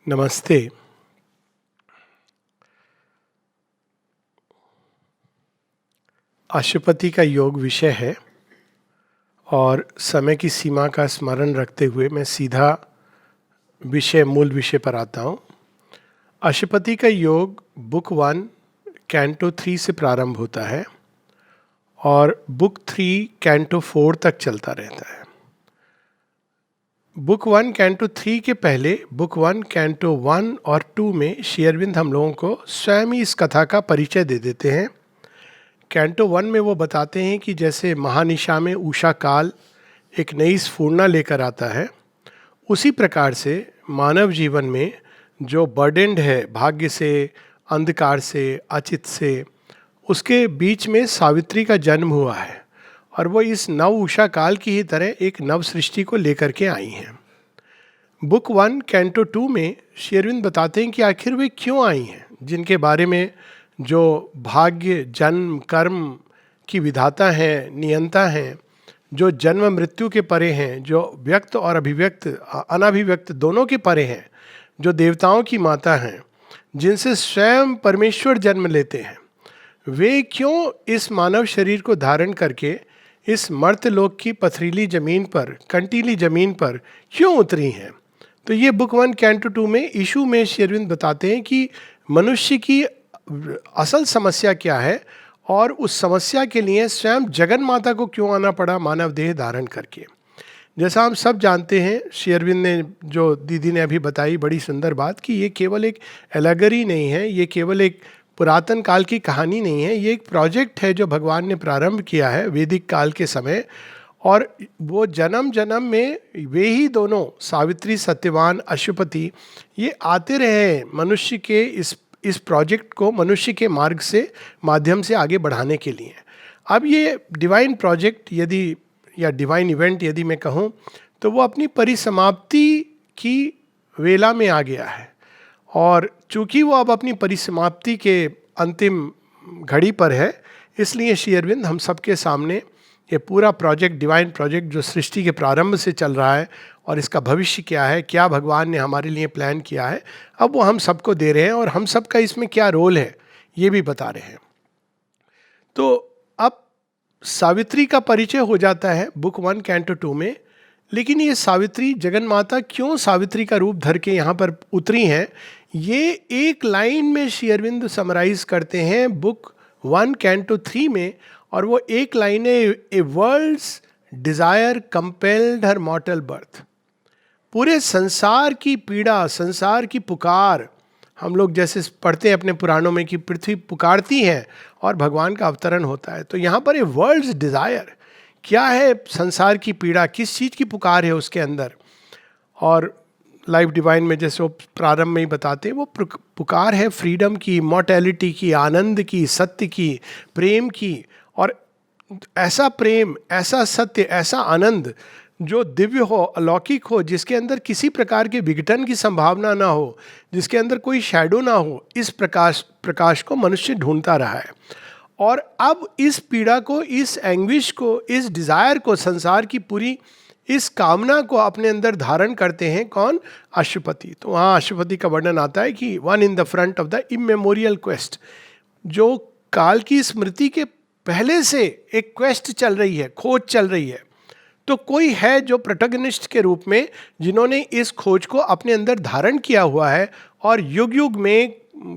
नमस्ते। अशुपति का योग विषय है और समय की सीमा का स्मरण रखते हुए मैं सीधा मूल विषय पर आता हूँ। अशुपति का योग बुक 1 कैंटो 3 से प्रारंभ होता है और बुक 3 कैंटो 4 तक चलता रहता है। बुक 1 कैंटो 3 के पहले बुक 1 कैंटो 1 और 2 में श्री अरविंद हम लोगों को स्वयं ही इस कथा का परिचय दे देते हैं। कैंटो 1 में वो बताते हैं कि जैसे महानिशा में उषा काल एक नई स्फूर्णा लेकर आता है, उसी प्रकार से मानव जीवन में जो बर्डेंड है भाग्य से, अंधकार से, अचित से, उसके बीच में सावित्री का जन्म हुआ है और वो इस नव उषा काल की ही तरह एक नव सृष्टि को लेकर के आई हैं। बुक 1 कैंटो 2 में श्री अरविंद बताते हैं कि आखिर वे क्यों आई हैं, जिनके बारे में जो भाग्य, जन्म, कर्म की विधाता हैं, नियंता हैं, जो जन्म मृत्यु के परे हैं, जो व्यक्त और अभिव्यक्त अनाभिव्यक्त दोनों के परे हैं, जो देवताओं की माता हैं, जिनसे स्वयं परमेश्वर जन्म लेते हैं, वे क्यों इस मानव शरीर को धारण करके इस मर्त्यलोक की पथरीली जमीन पर, कंटीली जमीन पर क्यों उतरी हैं। तो ये बुक 1 कैंटो 2 में इशू में श्री अरविंद बताते हैं कि मनुष्य की असल समस्या क्या है और उस समस्या के लिए स्वयं जगन माता को क्यों आना पड़ा मानव देह धारण करके। जैसा हम सब जानते हैं, श्री अरविंद ने जो दीदी ने अभी बताई बड़ी सुंदर बात कि ये केवल एक एलेगरी नहीं है, ये केवल एक पुरातन काल की कहानी नहीं है, ये एक प्रोजेक्ट है जो भगवान ने प्रारंभ किया है वैदिक काल के समय। और वो जन्म जन्म में वे ही दोनों सावित्री, सत्यवान, अशुपति ये आते रहे मनुष्य के इस प्रोजेक्ट को मनुष्य के मार्ग से माध्यम से आगे बढ़ाने के लिए। अब ये डिवाइन प्रोजेक्ट यदि या डिवाइन इवेंट यदि मैं कहूँ तो वो अपनी परिसमाप्ति की वेला में आ गया है और चूंकि वो अब अपनी परिसमाप्ति के अंतिम घड़ी पर है, इसलिए श्री अरविंद हम सबके सामने ये पूरा प्रोजेक्ट, डिवाइन प्रोजेक्ट जो सृष्टि के प्रारंभ से चल रहा है और इसका भविष्य क्या है, क्या भगवान ने हमारे लिए प्लान किया है, अब वो हम सबको दे रहे हैं और हम सबका इसमें क्या रोल है ये भी बता रहे हैं। तो अब सावित्री का परिचय हो जाता है बुक 1 कैंटो 2 में। लेकिन ये सावित्री, जगन माता क्यों सावित्री का रूप धर के यहाँ पर उतरी हैं, ये एक लाइन में श्री अरविंद समराइज करते हैं बुक 1 कैंटो 3 में। और वो एक लाइन है, a world's desire compelled her mortal birth. पूरे संसार की पीड़ा, संसार की पुकार, हम लोग जैसे पढ़ते हैं अपने पुराणों में कि पृथ्वी पुकारती है और भगवान का अवतरण होता है। तो यहाँ पर ए वर्ल्ड्स डिजायर, क्या है संसार की पीड़ा, किस चीज़ की पुकार है उसके अंदर। और लाइफ डिवाइन में जैसे वो प्रारंभ में ही बताते हैं, वो पुकार है फ्रीडम की, मॉर्टैलिटी की, आनंद की, सत्य की, प्रेम की। और ऐसा प्रेम, ऐसा सत्य, ऐसा आनंद जो दिव्य हो, अलौकिक हो, जिसके अंदर किसी प्रकार के विघटन की संभावना ना हो, जिसके अंदर कोई शैडो ना हो, इस प्रकाश को मनुष्य ढूंढता रहा है। और अब इस पीड़ा को, इस एंग्विश को, इस डिजायर को, संसार की पूरी इस कामना को अपने अंदर धारण करते हैं कौन? अशुपति। तो वहाँ अशुपति का वर्णन आता है कि one in the front of the immemorial quest, जो काल की स्मृति के पहले से एक क्वेस्ट चल रही है, खोज चल रही है। तो कोई है जो प्रोटैगनिस्ट के रूप में, जिन्होंने इस खोज को अपने अंदर धारण किया हुआ है और युग युग में,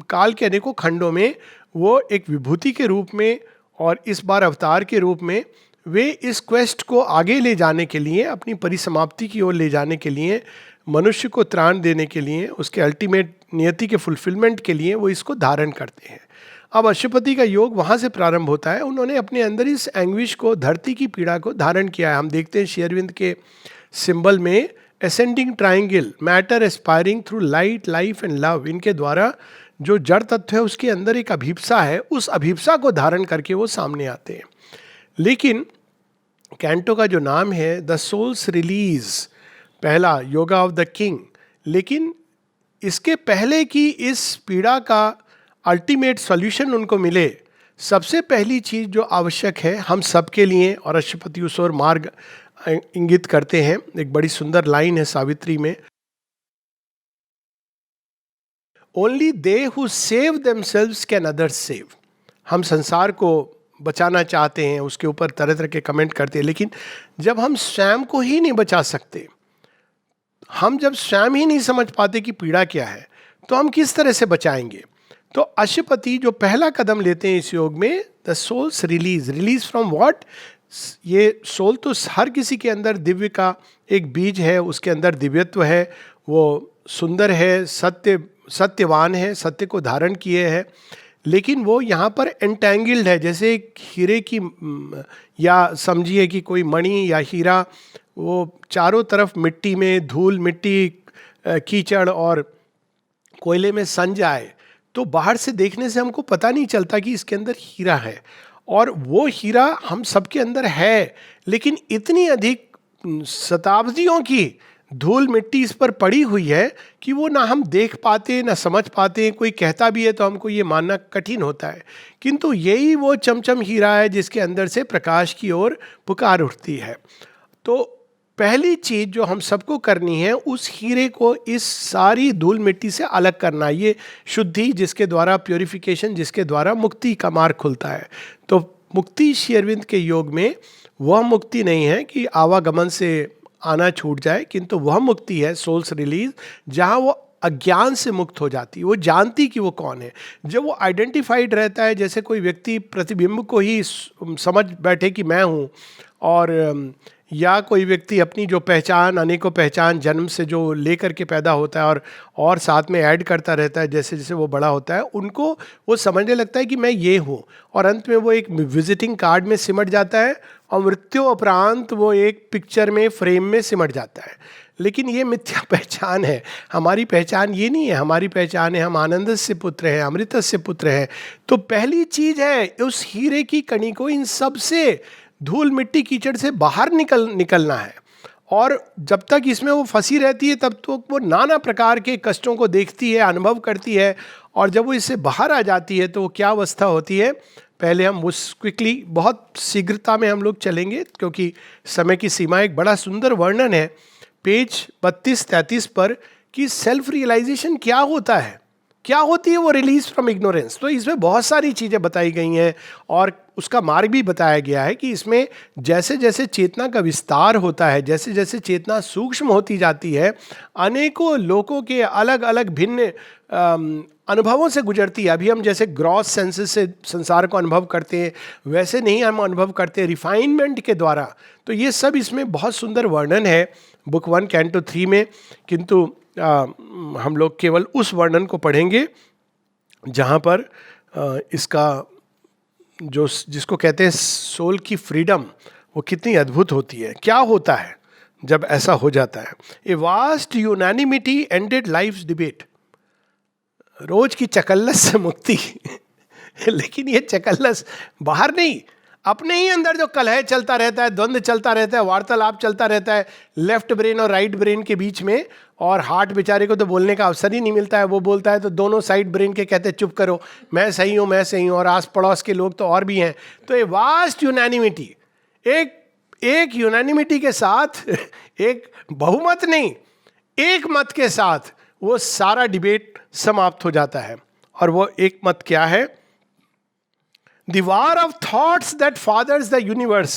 काल के अनेकों खंडों में वो एक विभूति के रूप में और इस बार अवतार के रूप में वे इस क्वेस्ट को आगे ले जाने के लिए, अपनी परिसमाप्ति की ओर ले जाने के लिए, मनुष्य को त्राण देने के लिए, उसके अल्टीमेट नियति के फुलफिलमेंट के लिए वो इसको धारण करते हैं। अब अशुपति का योग वहाँ से प्रारंभ होता है। उन्होंने अपने अंदर इस एंग्विश को, धरती की पीड़ा को धारण किया है। हम देखते हैं श्री अरविंद के सिंबल में ascending triangle, matter aspiring through light, life and love, इनके द्वारा जो जड़ तत्व है उसके अंदर एक अभिप्सा है, उस अभिप्सा को धारण करके वो सामने आते हैं। लेकिन कैंटो का जो नाम है द सोल्स रिलीज, पहला योगा ऑफ द किंग, लेकिन इसके पहले कि इस पीड़ा का अल्टीमेट सॉल्यूशन उनको मिले, सबसे पहली चीज़ जो आवश्यक है हम सबके लिए, और अशुपति उस ओर मार्ग इंगित करते हैं। एक बड़ी सुंदर लाइन है सावित्री में, only they who save themselves can others save. हम संसार को बचाना चाहते हैं, उसके ऊपर तरह तरह के कमेंट करते हैं, लेकिन जब हम स्वयं को ही नहीं बचा सकते, हम जब स्वयं ही नहीं समझ पाते कि पीड़ा क्या है, तो हम किस तरह से बचाएंगे। तो अशुपति जो पहला कदम लेते हैं इस योग में, the souls release from what. ये सोल तो हर किसी के अंदर दिव्य का एक बीज है, उसके अंदर दिव्यत्व है, वो सुंदर है, सत्यवान है, सत्य को धारण किए है, लेकिन वो यहाँ पर एंटेंगल्ड है। जैसे एक हीरे की या समझिए कि कोई मणि या हीरा, वो चारों तरफ मिट्टी में, धूल मिट्टी कीचड़ और कोयले में सन जाए तो बाहर से देखने से हमको पता नहीं चलता कि इसके अंदर हीरा है। और वो हीरा हम सबके अंदर है, लेकिन इतनी अधिक शताब्दियों की धूल मिट्टी इस पर पड़ी हुई है कि वो ना हम देख पाते ना समझ पाते। कोई कहता भी है तो हमको ये मानना कठिन होता है, किंतु यही वो चमचम हीरा है जिसके अंदर से प्रकाश की ओर पुकार उठती है। तो पहली चीज जो हम सबको करनी है, उस हीरे को इस सारी धूल मिट्टी से अलग करना। ये शुद्धि जिसके द्वारा, प्योरिफिकेशन जिसके द्वारा मुक्ति का मार्ग खुलता है। तो मुक्ति श्री अरविंद के योग में वह मुक्ति नहीं है कि आवागमन से आना छूट जाए, किंतु वह मुक्ति है सोल्स रिलीज, जहाँ वो अज्ञान से मुक्त हो जाती, वो जानती कि वो कौन है। जब वो आइडेंटिफाइड रहता है, जैसे कोई व्यक्ति प्रतिबिंब को ही समझ बैठे कि मैं हूँ, और या कोई व्यक्ति अपनी जो पहचान, अनेकों पहचान जन्म से जो लेकर के पैदा होता है और साथ में ऐड करता रहता है जैसे जैसे वो बड़ा होता है, उनको वो समझने लगता है कि मैं ये हूँ, और अंत में वो एक विजिटिंग कार्ड में सिमट जाता है और मृत्यु उपरांत वो एक पिक्चर में, फ्रेम में सिमट जाता है। लेकिन ये मिथ्या पहचान है। हमारी पहचान ये नहीं है। हमारी पहचान है हम आनंद से पुत्र हैं, अमृत से पुत्र हैं। तो पहली चीज है उस हीरे की कणी को इन सब से, धूल मिट्टी कीचड़ से बाहर निकलना है। और जब तक इसमें वो फंसी रहती है तब तो वो नाना प्रकार के कष्टों को देखती है, अनुभव करती है, और जब वो इससे बाहर आ जाती है तो वो क्या अवस्था होती है। पहले हम उस क्विकली, बहुत शीघ्रता में हम लोग चलेंगे क्योंकि समय की सीमा। एक बड़ा सुंदर वर्णन है पेज 32-33 पर कि सेल्फ रियलाइजेशन क्या होता है, क्या होती है वो रिलीज फ्रॉम इग्नोरेंस। तो इसमें बहुत सारी चीज़ें बताई गई हैं और उसका मार्ग भी बताया गया है कि इसमें जैसे जैसे चेतना का विस्तार होता है, जैसे जैसे चेतना सूक्ष्म होती जाती है, अनेकों लोगों के अलग अलग भिन्न अनुभवों से गुजरती है। अभी हम जैसे ग्रॉस सेंसेस से संसार को अनुभव करते हैं, वैसे नहीं हम अनुभव करते हैं रिफाइनमेंट के द्वारा। तो ये सब इसमें बहुत सुंदर वर्णन है बुक 1 कैंटो 3 में, किंतु हम लोग केवल उस वर्णन को पढ़ेंगे जहाँ पर इसका जो, जिसको कहते हैं सोल की फ्रीडम, वो कितनी अद्भुत होती है। क्या होता है जब ऐसा हो जाता है। A vast unanimity ended life's debate. रोज की चकल्लस से मुक्ति लेकिन ये चकल्लस बाहर नहीं, अपने ही अंदर जो कलह चलता रहता है, द्वंद्व चलता रहता है, वार्तालाप चलता रहता है लेफ्ट ब्रेन और राइट ब्रेन के बीच में, और हार्ट बेचारे को तो बोलने का अवसर ही नहीं मिलता है। वो बोलता है तो दोनों साइड ब्रेन के कहते हैं चुप करो, मैं सही हूँ मैं सही हूँ, और आस पड़ोस के लोग तो और भी हैं। तो ये वास्ट यूनानिमिटी, एक यूनानिमिटी के साथ, एक बहुमत नहीं, एक मत के साथ वो सारा डिबेट समाप्त हो जाता है। और वो एक मत क्या है? The war of thoughts that fathers the universe,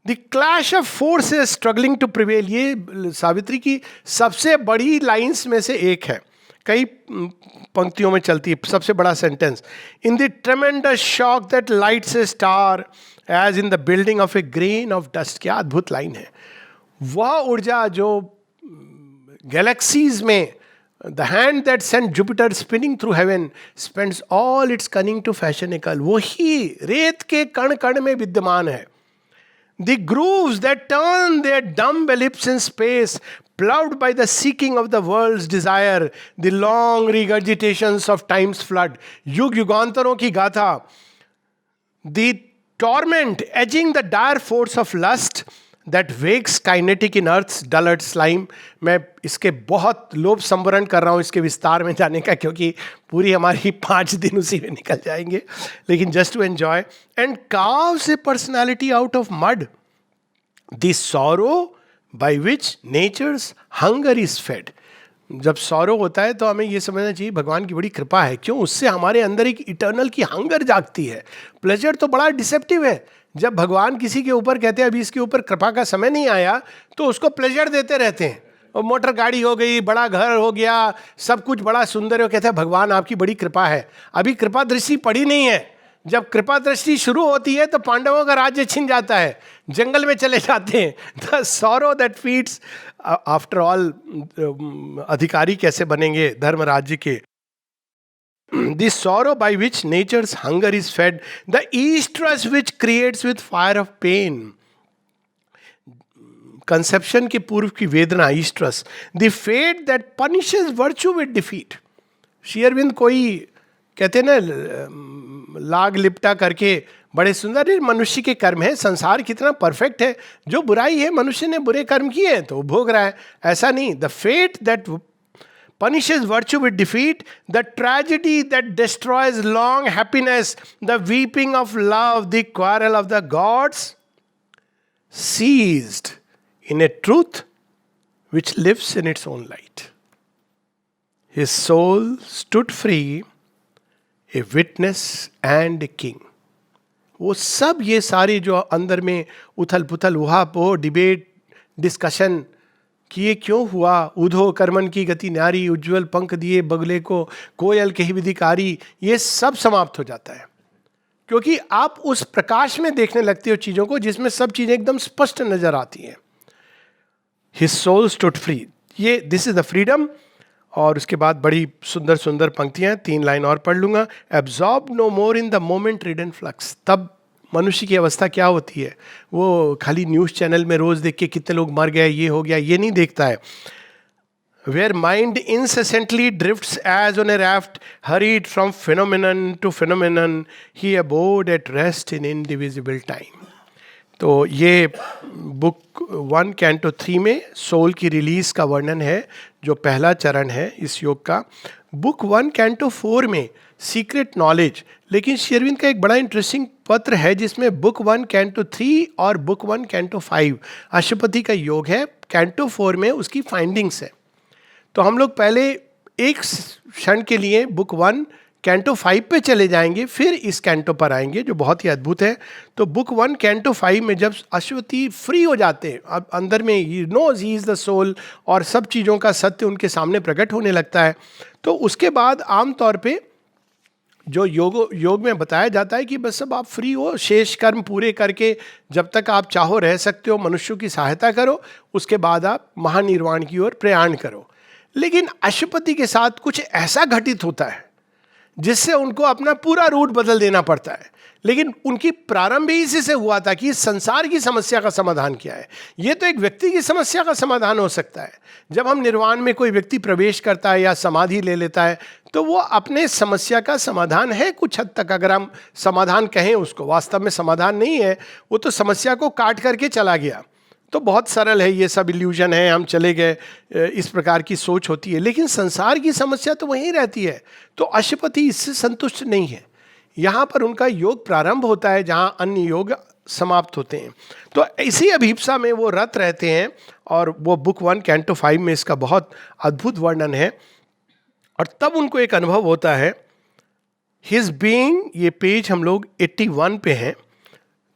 the clash of forces struggling to prevail। ये सावित्री की सबसे बड़ी लाइंस में से एक है, कई पंक्तियों में चलती है, सबसे बड़ा sentence. In the tremendous shock that lights a star as in the building of a grain of dust। क्या अद्भुत लाइन है। वह ऊर्जा जो गैलेक्सीज में, The hand that sent Jupiter spinning through heaven spends all its cunning to fashion a cull। वो ही रेत के कण कण में विद्यमान है। The grooves that turn their dumb ellipse in space, ploughed by the seeking of the world's desire, the long regurgitations of time's flood। युग युगांतरों की गाथा। The torment edging the dire force of lust that wakes kinetic in earth's dullard slime। मैं इसके बहुत लोभ संवरण कर रहा हूँ इसके विस्तार में जाने का, क्योंकि पूरी हमारी 5 दिन उसी में निकल जाएंगे, लेकिन just to enjoy. And carves a personality out of mud, the sorrow by which nature's hunger is fed। जब सॉरो होता है तो हमें ये समझना चाहिए भगवान की बड़ी कृपा है। क्यों? उससे हमारे अंदर एक इटर्नल की हंगर जागती है। प्लेजर तो बड़ा डिसेप्टिव है। जब भगवान किसी के ऊपर कहते हैं अभी इसके ऊपर कृपा का समय नहीं आया, तो उसको प्लेजर देते रहते हैं। और मोटर गाड़ी हो गई, बड़ा घर हो गया, सब कुछ बड़ा सुंदर है, कहते हैं भगवान आपकी बड़ी कृपा है। अभी कृपा दृष्टि पड़ी नहीं है। जब कृपा दृष्टि शुरू होती है तो पांडवों का राज्य छिन जाता है, जंगल में चले जाते हैं। The sorrow that feeds, after all अधिकारी कैसे बनेंगे धर्म राज्य के? The sorrow by which nature's hunger is fed, the estrus which creates with fire of pain. Conception के पूर्व की वेदना, estrus. The fate that punishes virtue with defeat. Shri Aurobindo कोई कहते हैं ना लाग लिपटा करके बड़े सुंदर, ये मनुष्य के कर्म है, संसार कितना परफेक्ट है, जो बुराई है मनुष्य ने बुरे कर्म किए हैं तो वो भोग रहा है, ऐसा नहीं। The fate that punishes virtue with defeat, the tragedy that destroys long happiness, the weeping of love, the quarrel of the gods, seized in a truth which lives in its own light. His soul stood free, a witness and a king. वो सब ये सारे जो अंदर में उथल पुथल हुआ वो डिबेट डिस्कशन कि ये क्यों हुआ, उधो कर्मन की गति न्यारी, उज्जवल पंख दिए बगले को, कोयल कही विधिकारी, ये सब समाप्त हो जाता है। क्योंकि आप उस प्रकाश में देखने लगते हो चीजों को जिसमें सब चीजें एकदम स्पष्ट नजर आती हैं। His soul stood free, ये दिस इज द फ्रीडम। और उसके बाद बड़ी सुंदर सुंदर पंक्तियां, 3 लाइन और पढ़ लूंगा। Absorb no more in the moment ridden flux. तब मनुष्य की अवस्था क्या होती है? वो खाली न्यूज़ चैनल में रोज देख के कितने लोग मर गए, ये हो गया, ये नहीं देखता है। Where mind incessantly drifts as on a raft, hurried from phenomenon to phenomenon, he abode at rest in indivisible time. तो ये बुक 1 कैंटो 3 में सोल की रिलीज का वर्णन है, जो पहला चरण है इस योग का। बुक 1 कैंटो 4 में सीक्रेट नॉलेज। लेकिन श्री अरविंद का एक बड़ा इंटरेस्टिंग पत्र है जिसमें बुक 1 कैंटो 3 और बुक 1 कैंटो 5 अशुपति का योग है, कैंटो 4 में उसकी फाइंडिंग्स है। तो हम लोग पहले एक क्षण के लिए बुक 1 कैंटो 5 पे चले जाएंगे, फिर इस कैंटो पर आएंगे जो बहुत ही अद्भुत है। तो बुक 1 कैंटो 5 में जब अश्वती फ्री हो जाते हैं, अब अंदर में ही knows he is the soul और सब चीज़ों का सत्य उनके सामने प्रकट होने लगता है। तो उसके बाद आमतौर पे जो योग में बताया जाता है कि बस अब आप फ्री हो, शेष कर्म पूरे करके जब तक आप चाहो रह सकते हो, मनुष्यों की सहायता करो, उसके बाद आप महानिर्वाण की ओर प्रयाण करो। लेकिन अशुपति के साथ कुछ ऐसा घटित होता है जिससे उनको अपना पूरा रूट बदल देना पड़ता है। लेकिन उनकी प्रारंभ ही इसी से हुआ था कि इस संसार की समस्या का समाधान क्या है। ये तो एक व्यक्ति की समस्या का समाधान हो सकता है। जब हम निर्वाण में कोई व्यक्ति प्रवेश करता है या समाधि ले लेता है तो वो अपने समस्या का समाधान है कुछ हद तक, अगर हम समाधान कहें उसको। वास्तव में समाधान नहीं है, वो तो समस्या को काट करके चला गया। तो बहुत सरल है, ये सब इल्यूजन है, हम चले गए, इस प्रकार की सोच होती है। लेकिन संसार की समस्या तो वहीं रहती है। तो अशुपति इससे संतुष्ट नहीं है। यहाँ पर उनका योग प्रारंभ होता है जहाँ अन्य योग समाप्त होते हैं। तो इसी अभिप्सा में वो रत रहते हैं और वो बुक 1 कैंटो 5 में इसका बहुत अद्भुत वर्णन है। और तब उनको एक अनुभव होता है, हिज बीइंग, ये पेज हम लोग 81 पे हैं।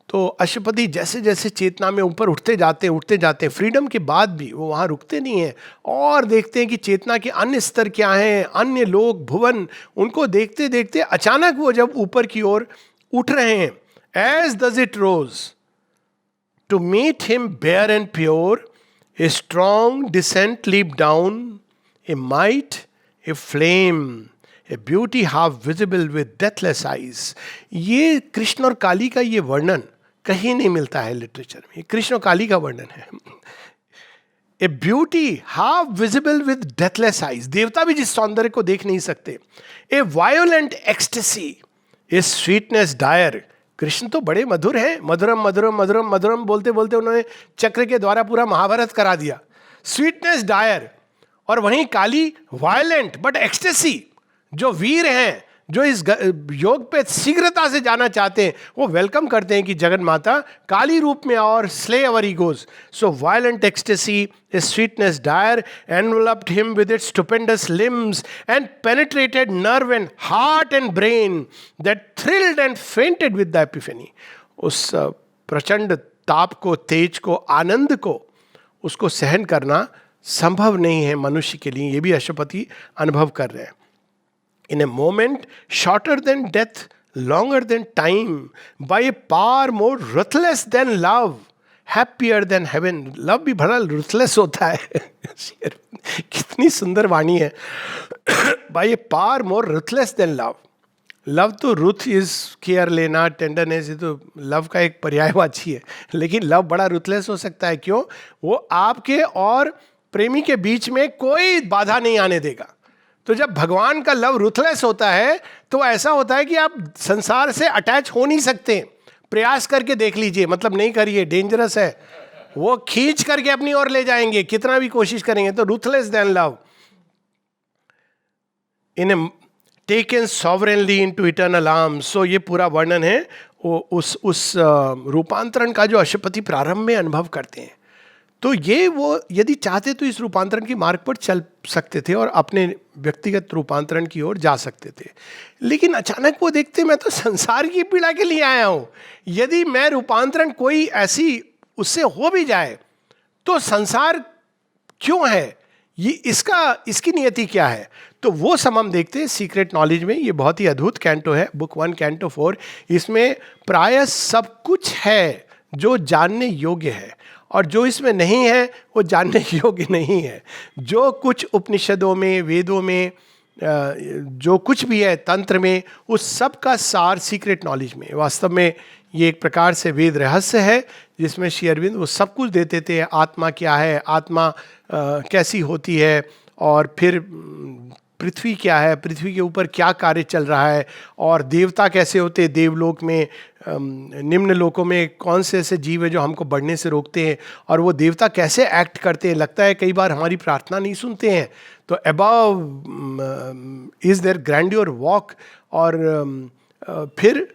तो अशुपति जैसे जैसे चेतना में ऊपर उठते जाते हैं, फ्रीडम के बाद भी वो वहाँ रुकते नहीं हैं और देखते हैं कि चेतना के अन्य स्तर क्या हैं, अन्य लोग, भुवन। उनको देखते देखते अचानक वो जब ऊपर की ओर उठ रहे हैं, as does it rose to meet him bare and pure, a strong descent leap down, a might, a flame, a beauty half visible with deathless eyes. ये कृष्ण और काली का ये वर्णन कहीं नहीं मिलता है लिटरेचर में। कृष्ण और काली का वर्णन है। A beauty half visible with deathless eyes, देवता भी जिस सौंदर्य को देख नहीं सकते। A violent ecstasy, a sweetness dire. Krishna तो बड़े मधुर हैं, मधुरम मधुरम मधुरम मधुरम बोलते बोलते उन्होंने चक्र के द्वारा पूरा महाभारत करा दिया। Sweetness dire. और वहीं काली वायलेंट बट एक्सटेसी, जो वीर हैं, जो इस योग पे शीघ्रता से जाना चाहते हैं, वो वेलकम करते हैं कि जगन माता काली रूप में आओ और slay our egos. So violent ecstasy, a sweetness dire, enveloped him with its stupendous limbs and penetrated nerve and heart and brain that thrilled and fainted with the epiphany. उस प्रचंड ताप को, तेज को, आनंद को, उसको सहन करना संभव नहीं है मनुष्य के लिए. ये भी अशुपति अनुभव कर रहे हैं. In a moment shorter than death, longer than time, by a power more ruthless than love, happier than heaven. Love भी बड़ा ruthless होता है. कितनी सुंदर वाणी है. By a power more ruthless than love. Love तो रुथ इज केयर लेना, tenderness, ये तो लव का एक पर्यायवाची है. लेकिन लव बड़ा रुथलेस हो सकता है. क्यों? वो आपके और प्रेमी के बीच में कोई बाधा नहीं आने देगा. तो जब भगवान का लव रुथलेस होता है तो ऐसा होता है कि आप संसार से अटैच हो नहीं सकते. प्रयास करके देख लीजिए, मतलब नहीं करिए, डेंजरस है. वो खींच करके अपनी ओर ले जाएंगे, कितना भी कोशिश करेंगे. तो ruthless than love. In a taken sovereignly into eternal arms. So ये पूरा वर्णन है वो उस रूपांतरण का जो अशुपति प्रारंभ में अनुभव करते हैं. तो ये वो यदि चाहते तो इस रूपांतरण के मार्ग पर चल सकते थे और अपने व्यक्तिगत रूपांतरण की ओर जा सकते थे. लेकिन अचानक वो देखते मैं तो संसार की पीड़ा के लिए आया हूँ. यदि मैं रूपांतरण कोई ऐसी उससे हो भी जाए तो संसार क्यों है, ये इसकी नियति क्या है. तो वो सब हम देखते हैं सीक्रेट नॉलेज में. ये बहुत ही अद्भुत कैंटो है, बुक 1 कैंटो 4. इसमें प्रायः सब कुछ है जो जानने योग्य है, और जो इसमें नहीं है वो जानने योग्य नहीं है. जो कुछ उपनिषदों में, वेदों में, जो कुछ भी है तंत्र में, उस सब का सार सीक्रेट नॉलेज में. वास्तव में ये एक प्रकार से वेद रहस्य है जिसमें श्री अरविंद वो सब कुछ देते थे. आत्मा क्या है, आत्मा कैसी होती है, और फिर पृथ्वी क्या है, पृथ्वी के ऊपर क्या कार्य चल रहा है, और देवता कैसे होते हैं, देवलोक में, निम्न लोकों में कौन से ऐसे जीव है जो हमको बढ़ने से रोकते हैं, और वो देवता कैसे एक्ट करते हैं. लगता है कई बार हमारी प्रार्थना नहीं सुनते हैं. तो above is there grandeur walk, और फिर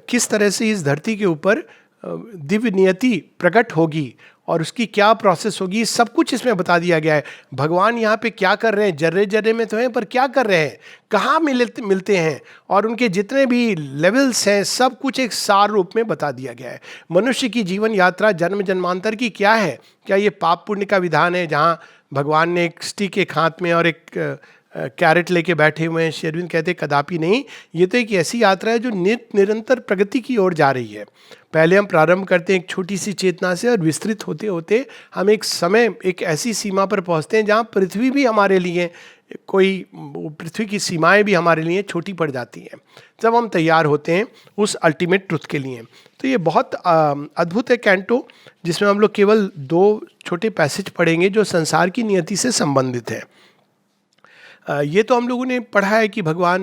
किस तरह से इस धरती के ऊपर दिव्य नियति प्रकट होगी और उसकी क्या प्रोसेस होगी, सब कुछ इसमें बता दिया गया है. भगवान यहाँ पे क्या कर रहे हैं, जर्रे जर्रे में तो हैं, पर क्या कर रहे हैं, कहाँ मिलते हैं, और उनके जितने भी लेवल्स हैं, सब कुछ एक सार रूप में बता दिया गया है. मनुष्य की जीवन यात्रा जन्म जन्मांतर की क्या है. क्या ये पाप पुण्य का विधान है जहाँ भगवान ने एक स्टिक एक हाथ में और एक कैरेट लेके बैठे हुए हैं. श्री अरविंद कहते कदापि नहीं. ये तो एक ऐसी यात्रा है जो निरंतर प्रगति की ओर जा रही है. पहले हम प्रारंभ करते हैं एक छोटी सी चेतना से, और विस्तृत होते होते हम एक समय, एक ऐसी सीमा पर पहुंचते हैं जहाँ पृथ्वी भी हमारे लिए पृथ्वी की सीमाएं भी हमारे लिए छोटी पड़ जाती हैं, जब हम तैयार होते हैं उस अल्टीमेट ट्रुथ के लिए. तो ये बहुत अद्भुत है कैंटो, जिसमें हम लोग केवल 2 छोटे पैसेज पढ़ेंगे जो संसार की नियति से संबंधित है. ये तो हम लोगों ने पढ़ा है कि भगवान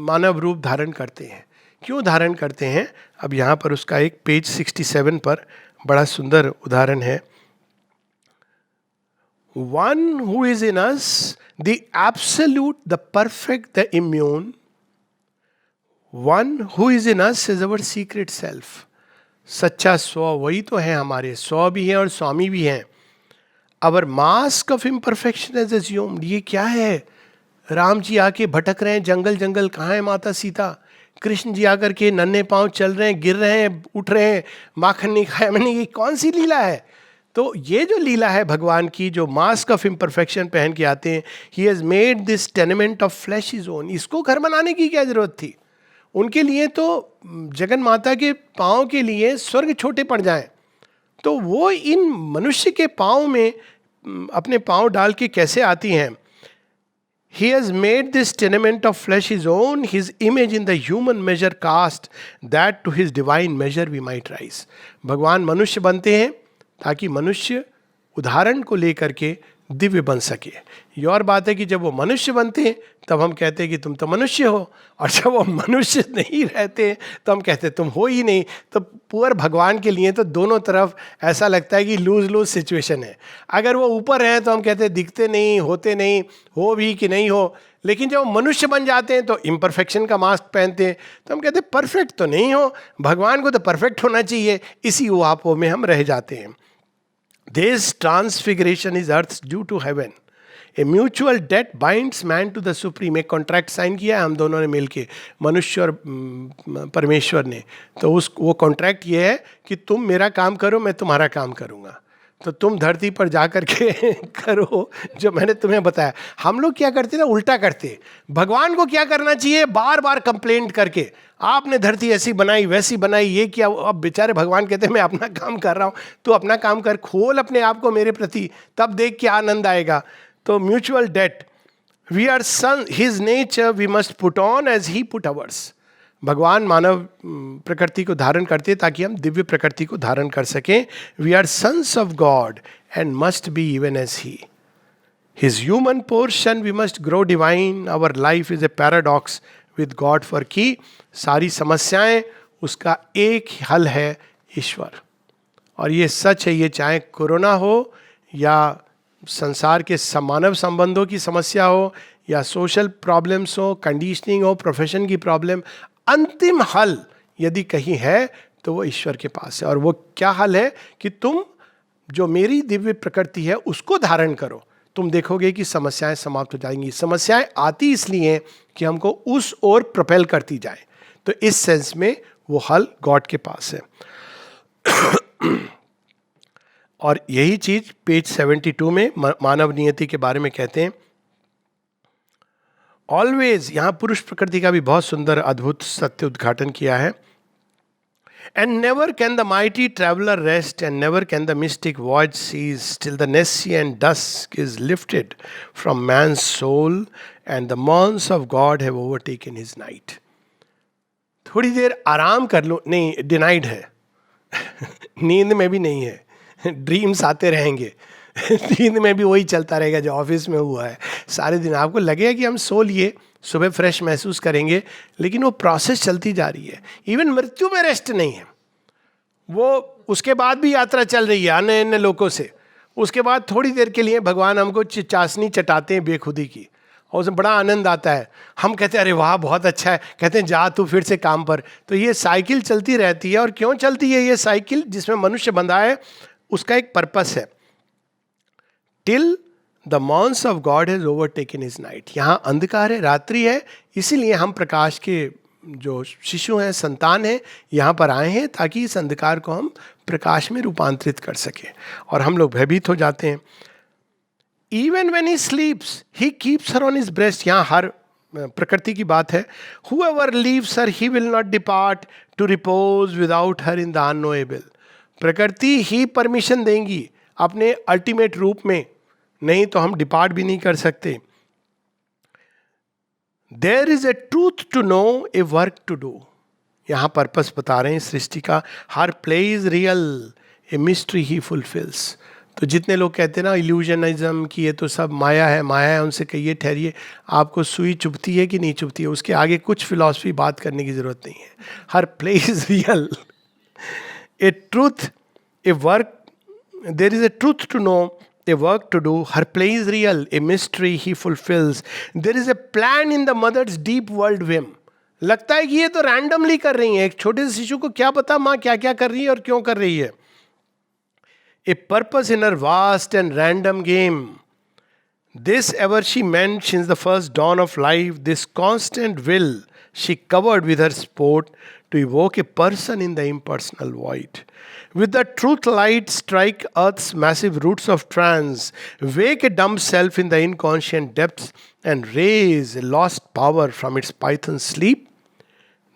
मानव रूप धारण करते हैं. क्यों धारण करते हैं, अब यहाँ पर उसका एक पेज 67 पर बड़ा सुंदर उदाहरण है. One who is in us the absolute, the perfect, the immune. One who is in us is our secret self. सच्चा स्व वही तो है हमारे. स्व भी है और स्वामी भी हैं. Our mask of imperfection is assumed. ये क्या है, राम जी आके भटक रहे हैं जंगल जंगल, कहाँ है माता सीता. कृष्ण जी आकर के नन्हे पांव चल रहे हैं, गिर रहे हैं, उठ रहे हैं, माखन नहीं खाया मैंने. ये कौन सी लीला है. तो ये जो लीला है भगवान की, जो मास्क ऑफ इम्परफेक्शन पहन के आते हैं, he has made this tenement of flash is own. इसको घर बनाने की क्या जरूरत थी. उनके लिए तो जगन माता के पाँव के लिए स्वर्ग छोटे पड़ जाएं. तो वो इन मनुष्य के पाँव में अपने पाँव डाल के कैसे आती हैं. He has made this tenement of flesh his own, his image in the human measure cast, that to his divine measure we might rise. भगवान मनुष्य बनते हैं ताकि मनुष्य उदाहरण को लेकर के दिव्य बन सके। ये और बात है कि जब वो मनुष्य बनते हैं तब हम कहते हैं कि तुम तो मनुष्य हो, और जब वो मनुष्य नहीं रहते तो हम कहते हैं तुम हो ही नहीं। तो पुअर भगवान के लिए तो दोनों तरफ ऐसा लगता है कि लूज लूज सिचुएशन है। अगर वो ऊपर हैं तो हम कहते हैं दिखते नहीं, होते नहीं, हो भी कि नहीं हो। लेकिन जब वो मनुष्य बन जाते हैं तो इम्परफेक्शन का मास्क पहनते हैं, तो हम कहते हैं परफेक्ट तो नहीं हो, भगवान को तो परफेक्ट होना चाहिए। इसी उहापों में हम रह जाते हैं। This transfiguration is earth's due to heaven. A mutual debt binds man to the supreme. एक कॉन्ट्रैक्ट साइन किया है हम दोनों ने मिलके, मनुष्य और परमेश्वर ने। तो वो कॉन्ट्रैक्ट ये है कि तुम मेरा काम करो, मैं तुम्हारा काम करूँगा। तो तुम धरती पर जा कर के करो जो मैंने तुम्हें बताया। हम लोग क्या करते ना, उल्टा करते। भगवान को क्या करना चाहिए, बार बार कंप्लेंट करके आपने धरती ऐसी बनाई वैसी बनाई, ये क्या। अब बेचारे भगवान कहते हैं मैं अपना काम कर रहा हूँ, तू अपना काम कर, खोल अपने आप को मेरे प्रति, तब देख के आनंद आएगा। तो mutual debt, we are son, his nature we must put on as he put ours. भगवान मानव प्रकृति को धारण करते ताकि हम दिव्य प्रकृति को धारण कर सकें। We are sons of God and must be even as he. His human portion we must grow divine. Our life is a paradox with God for key. सारी समस्याएं उसका एक हल है, ईश्वर। और ये सच है, ये चाहे कोरोना हो या संसार के मानव संबंधों की समस्या हो या सोशल प्रॉब्लम्स हो, कंडीशनिंग हो, प्रोफेशन की प्रॉब्लम, अंतिम हल यदि कहीं है तो वो ईश्वर के पास है। और वो क्या हल है कि तुम जो मेरी दिव्य प्रकृति है उसको धारण करो, तुम देखोगे कि समस्याएं समाप्त हो जाएंगी। समस्याएं आती इसलिए कि हमको उस ओर प्रोपेल करती जाए। तो इस सेंस में वो हल गॉड के पास है। और यही चीज पेज 72 में मानव नियति के बारे में कहते हैं। ऑलवेज, यहां पुरुष प्रकृति का भी बहुत सुंदर अद्भुत सत्य उद्घाटन किया है। And never can the mighty traveller rest, and never can the mystic voyage cease, till the nescient dusk is lifted from man's soul and the morns of God have overtaken his night. थोड़ी देर आराम कर लो, नहीं, denied है। नींद में भी नहीं है, ड्रीम्स आते रहेंगे। नींद में भी वही चलता रहेगा जो ऑफिस में हुआ है सारे दिन। आपको लगेगा कि हम सो लिए, सुबह फ्रेश महसूस करेंगे, लेकिन वो प्रोसेस चलती जा रही है। इवन मृत्यु में रेस्ट नहीं है, वो उसके बाद भी यात्रा चल रही है अन्य अन्य लोगों से। उसके बाद थोड़ी देर के लिए भगवान हमको चाशनी चटाते हैं बेखुदी की, और उसमें बड़ा आनंद आता है। हम कहते हैं अरे वाह बहुत अच्छा है, कहते हैं जा तू फिर से काम पर। तो ये साइकिल चलती रहती है। और क्यों चलती है ये साइकिल जिसमें मनुष्य बंधा है? उसका एक पर्पस है। Till the morns of God has overtaken his night. यहाँ अंधकार है, रात्रि है, इसीलिए हम प्रकाश के जो शिशु हैं, संतान हैं, यहाँ पर आए हैं ताकि इस अंधकार को हम प्रकाश में रूपांतरित कर सकें। और हम लोग भयभीत हो जाते हैं। Even when he स्लीप्स he keeps her on his breast. यहाँ हर प्रकृति की बात है। Whoever leaves her he will not depart to repose without her in the unknowable। प्रकृति ही परमिशन देंगी अपने अल्टीमेट रूप में, नहीं तो हम डिपार्ट भी नहीं कर सकते। There is a truth to know, a work to do. यहां पर्पस बता रहे हैं सृष्टि का। Her play is real, a mystery he fulfils. तो जितने लोग कहते हैं ना इल्यूजनिज्म की ये तो सब माया है, माया है, उनसे कहिए ठहरिए, आपको सुई चुभती है कि नहीं चुभती है, उसके आगे कुछ फिलॉसफी बात करने की जरूरत नहीं है। Her play is real, a truth, a work, there is a truth to know, a work to do, her play is real, a mystery he fulfills, there is a plan in the mother's deep world whim। लगता है कि ये तो randomly कर रही है, एक छोटे से शिशु को क्या पता माँ क्या क्या कर रही है और क्यों कर रही है। A purpose in her vast and random game, this ever she meant since the first dawn of life, this constant will she covered with her sport to evoke a person in the impersonal void। With the truth light strike earth's massive roots of trance, wake a dumb self in the inconscient depths and raise a lost power from its python sleep,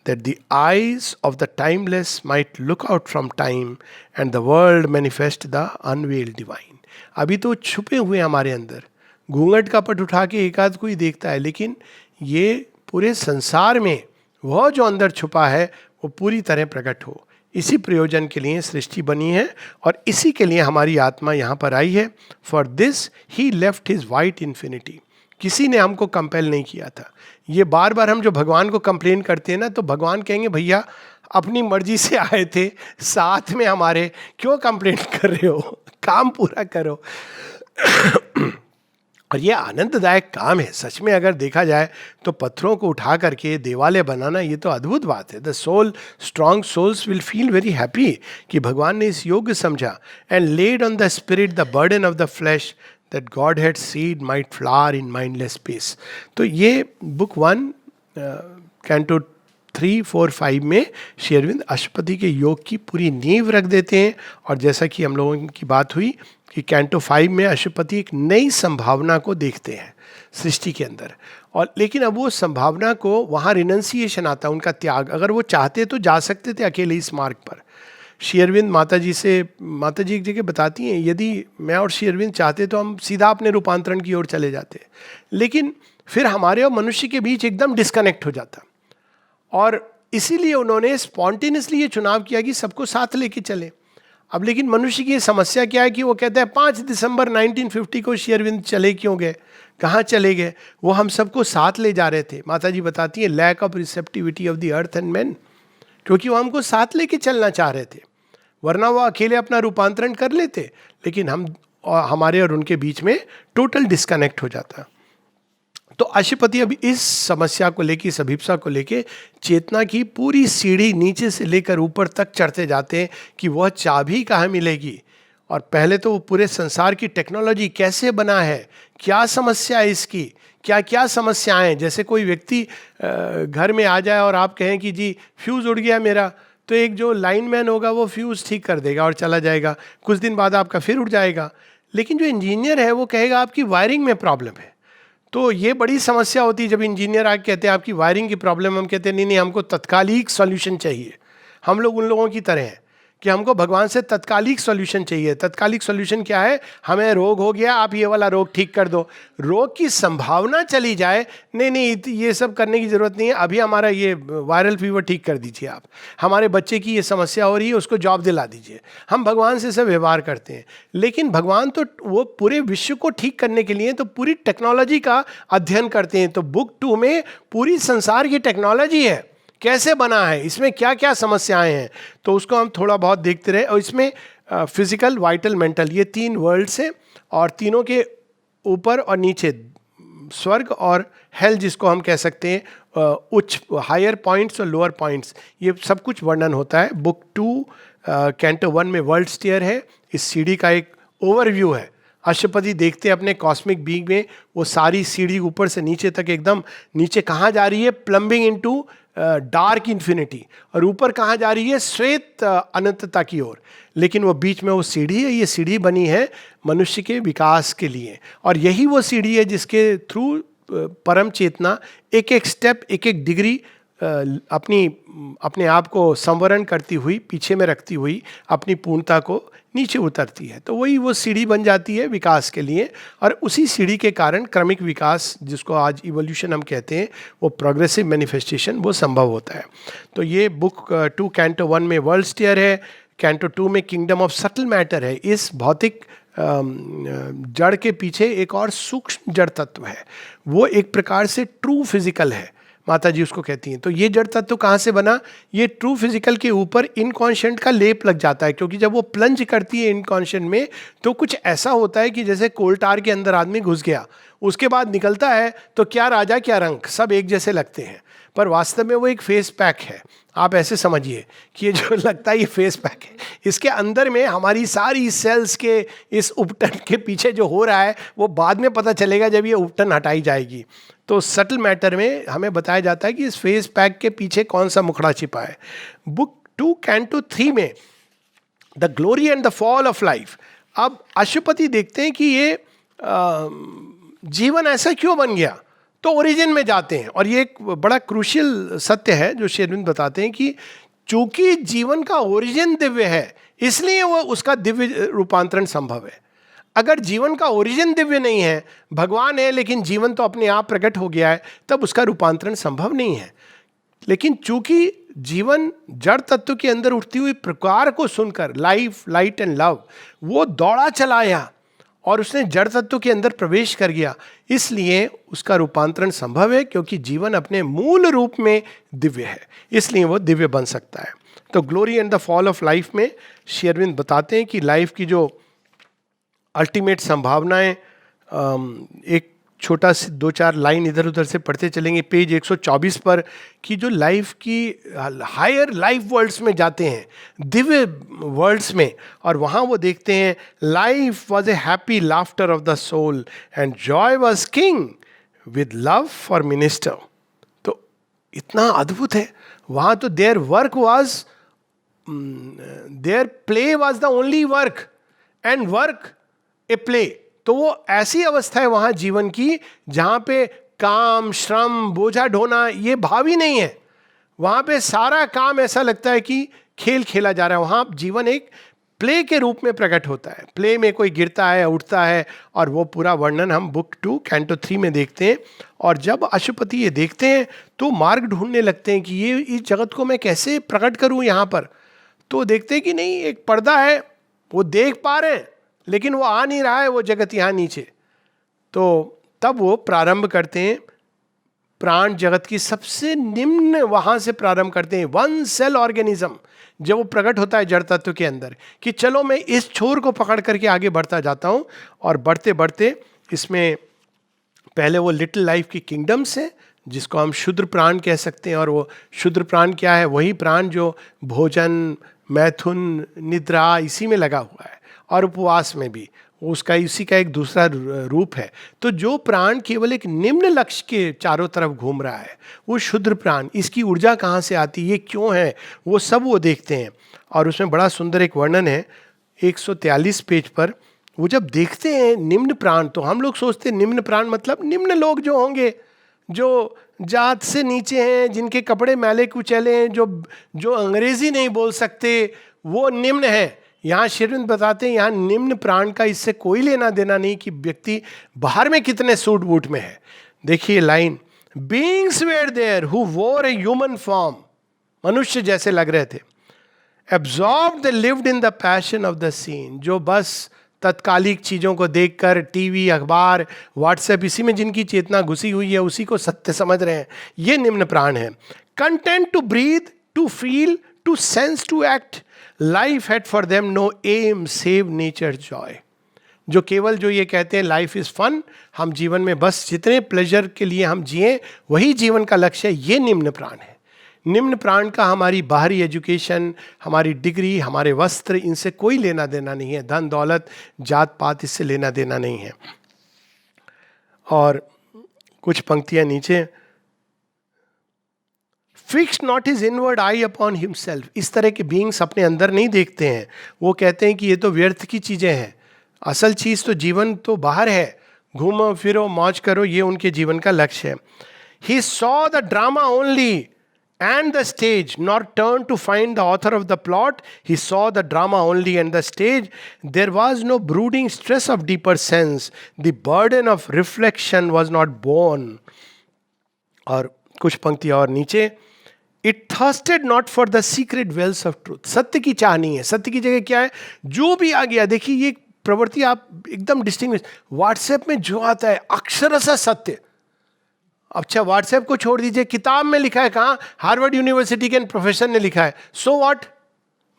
that the eyes of the timeless might look out from time and the world manifest the unveiled divine। अभी तो छुपे हुए हमारे अंदर, घूंघट का पट उठा के एक आध कोई देखता है, लेकिन ये पूरे संसार में वह जो अंदर छुपा है वो पूरी तरह प्रकट हो। इसी प्रयोजन के लिए सृष्टि बनी है और इसी के लिए हमारी आत्मा यहाँ पर आई है. For this he left his white infinity. किसी ने हमको कंपेल नहीं किया था. ये बार बार हम जो भगवान को कंप्लेन करते हैं ना, तो भगवान कहेंगे भैया अपनी मर्जी से आए थे, साथ में हमारे, क्यों कंप्लेन कर रहे हो, काम पूरा करो. और ये आनंददायक काम है सच में. अगर देखा जाए तो पत्थरों को उठा करके देवालय बनाना, ये तो अद्भुत बात है. The soul, strong souls will feel very happy कि भगवान ने इस योग्य समझा. And laid on the spirit the burden of the flesh that God had seed might flower in mindless space. तो ये बुक 1 कैंटो 3, 4, 5 में श्री अरविंद अशुपति के योग की पूरी नींव रख देते हैं. और जैसा कि हम लोगों की बात हुई कि कैंटो 5 में अशुपति एक नई संभावना को देखते हैं सृष्टि के अंदर. और लेकिन अब वो संभावना को, वहाँ रिनंसिएशन आता है, उनका त्याग. अगर वो चाहते तो जा सकते थे अकेले इस मार्ग पर. श्री अरविंद माता जी एक जगह बताती हैं, यदि मैं और श्री अरविंद चाहते तो हम सीधा अपने रूपांतरण की ओर चले जाते, लेकिन फिर हमारे और मनुष्य के बीच एकदम डिस्कनेक्ट हो जाता. और इसीलिए उन्होंने स्पॉन्टेनियसली ये चुनाव किया कि सबको साथ लेके चले. अब लेकिन मनुष्य की समस्या क्या है कि वो कहता है 5 दिसंबर 1950 को श्री अरविंद चले क्यों गए, कहाँ चले गए. वो हम सबको साथ ले जा रहे थे. माता जी बताती है lack of receptivity of the earth and man, क्योंकि वो हमको साथ लेके चलना चाह रहे थे. वरना वो अकेले अपना रूपांतरण कर लेते, लेकिन हमारे और उनके बीच में टोटल डिस्कनेक्ट हो जाता. तो अशुपति अभी इस समस्या को लेके, इस अभिप्सा को लेके चेतना की पूरी सीढ़ी नीचे से लेकर ऊपर तक चढ़ते जाते हैं कि वह चाबी कहाँ मिलेगी. और पहले तो वो पूरे संसार की टेक्नोलॉजी कैसे बना है, क्या समस्या है इसकी, क्या क्या समस्याएं हैं. जैसे कोई व्यक्ति घर में आ जाए और आप कहें कि जी फ्यूज़ उड़ गया मेरा, तो एक जो लाइनमैन होगा वो फ्यूज़ ठीक कर देगा और चला जाएगा. कुछ दिन बाद आपका फिर उड़ जाएगा. लेकिन जो इंजीनियर है वो कहेगा आपकी वायरिंग में प्रॉब्लम है. तो ये बड़ी समस्या होती है जब इंजीनियर आके कहते हैं आपकी वायरिंग की प्रॉब्लम. हम कहते हैं नहीं हमको तत्कालिक सॉल्यूशन चाहिए. हम लोग उन लोगों की तरह हैं कि हमको भगवान से तत्कालिक सॉल्यूशन चाहिए. तत्कालिक सॉल्यूशन क्या है, हमें रोग हो गया, आप ये वाला रोग ठीक कर दो. रोग की संभावना चली जाए, नहीं ये सब करने की जरूरत नहीं है, अभी हमारा ये वायरल फीवर ठीक कर दीजिए आप, हमारे बच्चे की ये समस्या हो रही है उसको जॉब दिला दीजिए. हम भगवान से सब व्यवहार करते हैं. लेकिन भगवान तो वो पूरे विश्व को ठीक करने के लिए तो पूरी टेक्नोलॉजी का अध्ययन करते हैं. तो बुक 2 में पूरी संसार की टेक्नोलॉजी है, कैसे बना है, इसमें क्या क्या समस्याएं हैं, तो उसको हम थोड़ा बहुत देखते रहे. और इसमें फिजिकल, वाइटल, मेंटल, ये 3 वर्ल्ड्स हैं. और तीनों के ऊपर और नीचे स्वर्ग और हेल, जिसको हम कह सकते हैं उच्च, हायर पॉइंट्स और लोअर पॉइंट्स, ये सब कुछ वर्णन होता है. बुक 2 कैंटो 1 में वर्ल्ड स्टेयर है. इस सीढ़ी का एक ओवरव्यू है. अशुपति देखते हैं अपने कॉस्मिक बीइंग में, वो सारी सीढ़ी ऊपर से नीचे तक, एकदम नीचे कहाँ जा रही है, प्लम्बिंग इनटू डार्क इन्फिनिटी, और ऊपर कहाँ जा रही है, श्वेत अनंतता की ओर. लेकिन वो बीच में वो सीढ़ी है. ये सीढ़ी बनी है मनुष्य के विकास के लिए. और यही वो सीढ़ी है जिसके थ्रू परम चेतना एक एक स्टेप, एक एक डिग्री अपने आप को संवरण करती हुई, पीछे में रखती हुई अपनी पूर्णता को नीचे उतरती है. तो वही वो सीढ़ी बन जाती है विकास के लिए. और उसी सीढ़ी के कारण क्रमिक विकास, जिसको आज इवोल्यूशन हम कहते हैं, वो प्रोग्रेसिव मैनिफेस्टेशन वो संभव होता है. तो ये बुक 2 कैंटो 1 में वर्ल्ड स्टेयर है. कैंटो 2 में किंगडम ऑफ सटल मैटर है. इस भौतिक जड़ के पीछे एक और सूक्ष्म जड़ तत्व है, वो एक प्रकार से ट्रू फिजिकल है, माता जी उसको कहती हैं. तो ये जड़ तत्व कहाँ से बना, ये ट्रू फिजिकल के ऊपर इनकॉन्शियंट का लेप लग जाता है. क्योंकि जब वो प्लंज करती है इनकॉन्शियंट में, तो कुछ ऐसा होता है कि जैसे कोलटार के अंदर आदमी घुस गया, उसके बाद निकलता है तो क्या राजा क्या रंक, सब एक जैसे लगते हैं. पर वास्तव में वो एक फेस पैक है. आप ऐसे समझिए कि ये जो लगता है ये फेस पैक है, इसके अंदर में हमारी सारी सेल्स के इस उपटन के पीछे जो हो रहा है वो बाद में पता चलेगा जब ये उपटन हटाई जाएगी. तो सटल मैटर में हमें बताया जाता है कि इस फेस पैक के पीछे कौन सा मुखड़ा छिपा है. बुक 2 कैंटो 3 में the glory and the fall of life. अब अशुपति देखते हैं कि ये जीवन ऐसा क्यों बन गया, तो ओरिजिन में जाते हैं. और ये एक बड़ा क्रूशियल सत्य है जो श्री अरविंद बताते हैं कि चूंकि जीवन का ओरिजिन दिव्य है, इसलिए वो उसका दिव्य रूपांतरण संभव है. अगर जीवन का ओरिजिन दिव्य नहीं है, भगवान है लेकिन जीवन तो अपने आप प्रकट हो गया है, तब उसका रूपांतरण संभव नहीं है. लेकिन चूंकि जीवन जड़ तत्व के अंदर उठती हुई प्रकार को सुनकर, लाइफ, लाइट एंड लव, वो दौड़ा चला आया और उसने जड़ तत्व के अंदर प्रवेश कर गया। इसलिए उसका रूपांतरण संभव है, क्योंकि जीवन अपने मूल रूप में दिव्य है, इसलिए वो दिव्य बन सकता है। तो glory and the fall of life में श्री अरविंद बताते हैं कि लाइफ की जो अल्टीमेट संभावनाएं, एक छोटा सी 2-4 लाइन इधर उधर से पढ़ते चलेंगे पेज 124 पर, कि जो लाइफ की हायर लाइफ वर्ल्ड्स में जाते हैं, दिव्य वर्ल्ड्स में, और वहाँ वो देखते हैं life was a happy laughter of the soul and joy was king with love for minister. तो इतना अद्भुत है वहाँ। तो there work was, there play was the only work and work a play. तो वो ऐसी अवस्था है वहां जीवन की जहां पे काम, श्रम, बोझा ढोना ये भाव ही नहीं है। वहां पे सारा काम ऐसा लगता है कि खेल खेला जा रहा है। वहां जीवन एक प्ले के रूप में प्रकट होता है। प्ले में कोई गिरता है, उठता है, और वो पूरा वर्णन हम बुक 2 कैंटो 3 में देखते हैं। और जब अशुपति ये देखते हैं तो मार्ग ढूंढने लगते हैं कि ये इस जगत को मैं कैसे प्रकट करूं यहाँ पर। तो देखते हैं कि नहीं, एक पर्दा है, वो देख पा रहे हैं लेकिन वो आ नहीं रहा है, वो जगत यहाँ नीचे। तो तब वो प्रारंभ करते हैं प्राण जगत की सबसे निम्न, वहां से प्रारंभ करते हैं। 1 सेल ऑर्गेनिज्म जब वो प्रकट होता है जड़ तत्व के अंदर, कि चलो मैं इस छोर को पकड़ करके आगे बढ़ता जाता हूं। और बढ़ते बढ़ते इसमें पहले वो लिटिल लाइफ की किंगडम्स है, जिसको हम क्षुद्र प्राण कह सकते हैं। और वो क्षुद्र प्राण क्या है? वही प्राण जो भोजन, मैथुन, निद्रा इसी में लगा हुआ है, और उपवास में भी उसका इसी का एक दूसरा रूप है। तो जो प्राण केवल एक निम्न लक्ष्य के चारों तरफ घूम रहा है, वो क्षुद्र प्राण, इसकी ऊर्जा कहाँ से आती है, ये क्यों है, वो सब वो देखते हैं। और उसमें बड़ा सुंदर एक वर्णन है 143 पेज पर। वो जब देखते हैं निम्न प्राण, तो हम लोग सोचते हैं निम्न प्राण मतलब निम्न लोग जो होंगे, जो जात से नीचे हैं, जिनके कपड़े मैले कुचैले हैं, जो अंग्रेजी नहीं बोल सकते, वो निम्न है। यहाँ श्री अरविंद बताते हैं यहाँ निम्न प्राण का इससे कोई लेना देना नहीं कि व्यक्ति बाहर में कितने सूट बूट में है। देखिए line, beings were there who wore a human form, मनुष्य जैसे लग रहे थे। Absorbed they lived in the passion of the scene, जो बस तत्कालिक चीज़ों को देखकर, टीवी, अखबार, व्हाट्सएप, इसी में जिनकी चेतना घुसी हुई है, उसी को सत्य समझ रहे हैं, ये निम्न प्राण है। Content to breathe, to feel, to sense, to act, life had for them no aim save nature joy. जो केवल जो ये कहते हैं लाइफ इज फन, हम जीवन में बस जितने प्लेजर के लिए हम जिए वही जीवन का लक्ष्य है, ये निम्न प्राण है। निम्न प्राण का हमारी बाहरी एजुकेशन, हमारी डिग्री, हमारे वस्त्र, इनसे कोई लेना देना नहीं है। धन दौलत, जात पात, इससे लेना देना नहीं है। और कुछ पंक्तियां नीचे, fix not his inward I upon himself, इस तरह के बीइंग्स अपने अंदर नहीं देखते हैं। वो कहते हैं कि ये तो व्यर्थ की चीजें हैं, असल चीज तो जीवन तो बाहर है, घूमो फिरो मौज करो, ये उनके जीवन का लक्ष्य है। He saw the drama only and the stage, nor turned to find the author of the plot. He saw the drama only and the stage. There was no brooding stress of deeper sense. The burden of reflection was not borne. और कुछ पंक्ति और नीचे, It thirsted not for the secret wells of truth. सत्य की चाह नहीं है। सत्य की जगह क्या है? जो भी आ गया, देखिए ये प्रवृत्ति आप एकदम डिस्टिंग्विश, व्हाट्सएप में जो आता है अक्षरशः सत्य। अच्छा व्हाट्सएप को छोड़ दीजिए, किताब में लिखा है, कहाँ? हार्वर्ड यूनिवर्सिटी के प्रोफेसर ने लिखा है, सो व्हाट?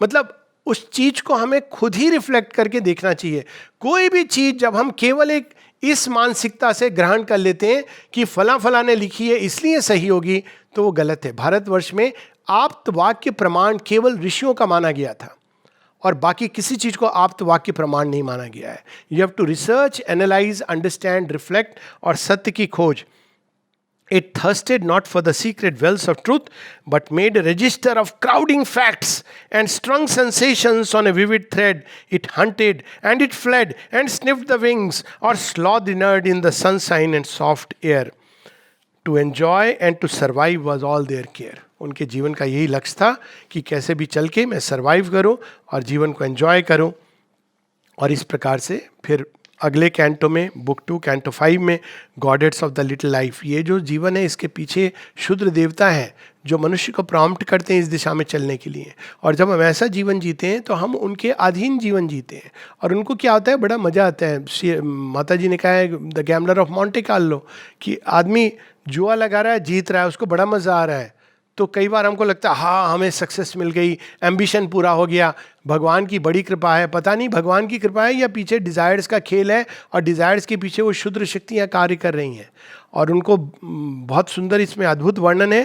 मतलब उस चीज को हमें खुद ही रिफ्लेक्ट करके देखना चाहिए। कोई भी चीज जब हम केवल एक इस मानसिकता से ग्रहण कर लेते हैं कि फला फला ने लिखी है इसलिए सही होगी, तो वो गलत है। भारतवर्ष में आप्त वाक्य प्रमाण केवल ऋषियों का माना गया था, और बाकी किसी चीज को आप्त वाक्य प्रमाण नहीं माना गया है। You have to research, analyze, understand, reflect, और सत्य की खोज। It thirsted not for the secret wells of truth, but made a register of crowding facts and strung sensations on a vivid thread. It hunted and it fled and sniffed the wings, or slothed inert in the sunshine and soft air. To enjoy and to survive was all their care. उनके जीवन का यही लक्ष्य था कि कैसे भी चल के मैं सर्वाइव करूं और जीवन को एंजॉय करूं। और इस प्रकार से फिर अगले कैंटो में, बुक 2 कैंटो 5 में, गॉडेट्स ऑफ द लिटिल लाइफ, ये जो जीवन है इसके पीछे क्षुद्र देवता हैं जो मनुष्य को प्रॉम्प्ट करते हैं इस दिशा में चलने के लिए। और जब हम ऐसा जीवन जीते हैं तो हम उनके अधीन जीवन जीते हैं, और उनको क्या होता है, बड़ा मजा आता है। माता जी ने कहा है the gambler of Monte Carlo कि आदमी जुआ लगा रहा है, जीत रहा है, उसको बड़ा मजा आ रहा है। तो कई बार हमको लगता है हाँ हमें सक्सेस मिल गई, एम्बिशन पूरा हो गया, भगवान की बड़ी कृपा है। पता नहीं भगवान की कृपा है या पीछे डिजायर्स का खेल है, और डिजायर्स के पीछे वो क्षुद्र शक्तियाँ कार्य कर रही हैं। और उनको बहुत सुंदर इसमें अद्भुत वर्णन है,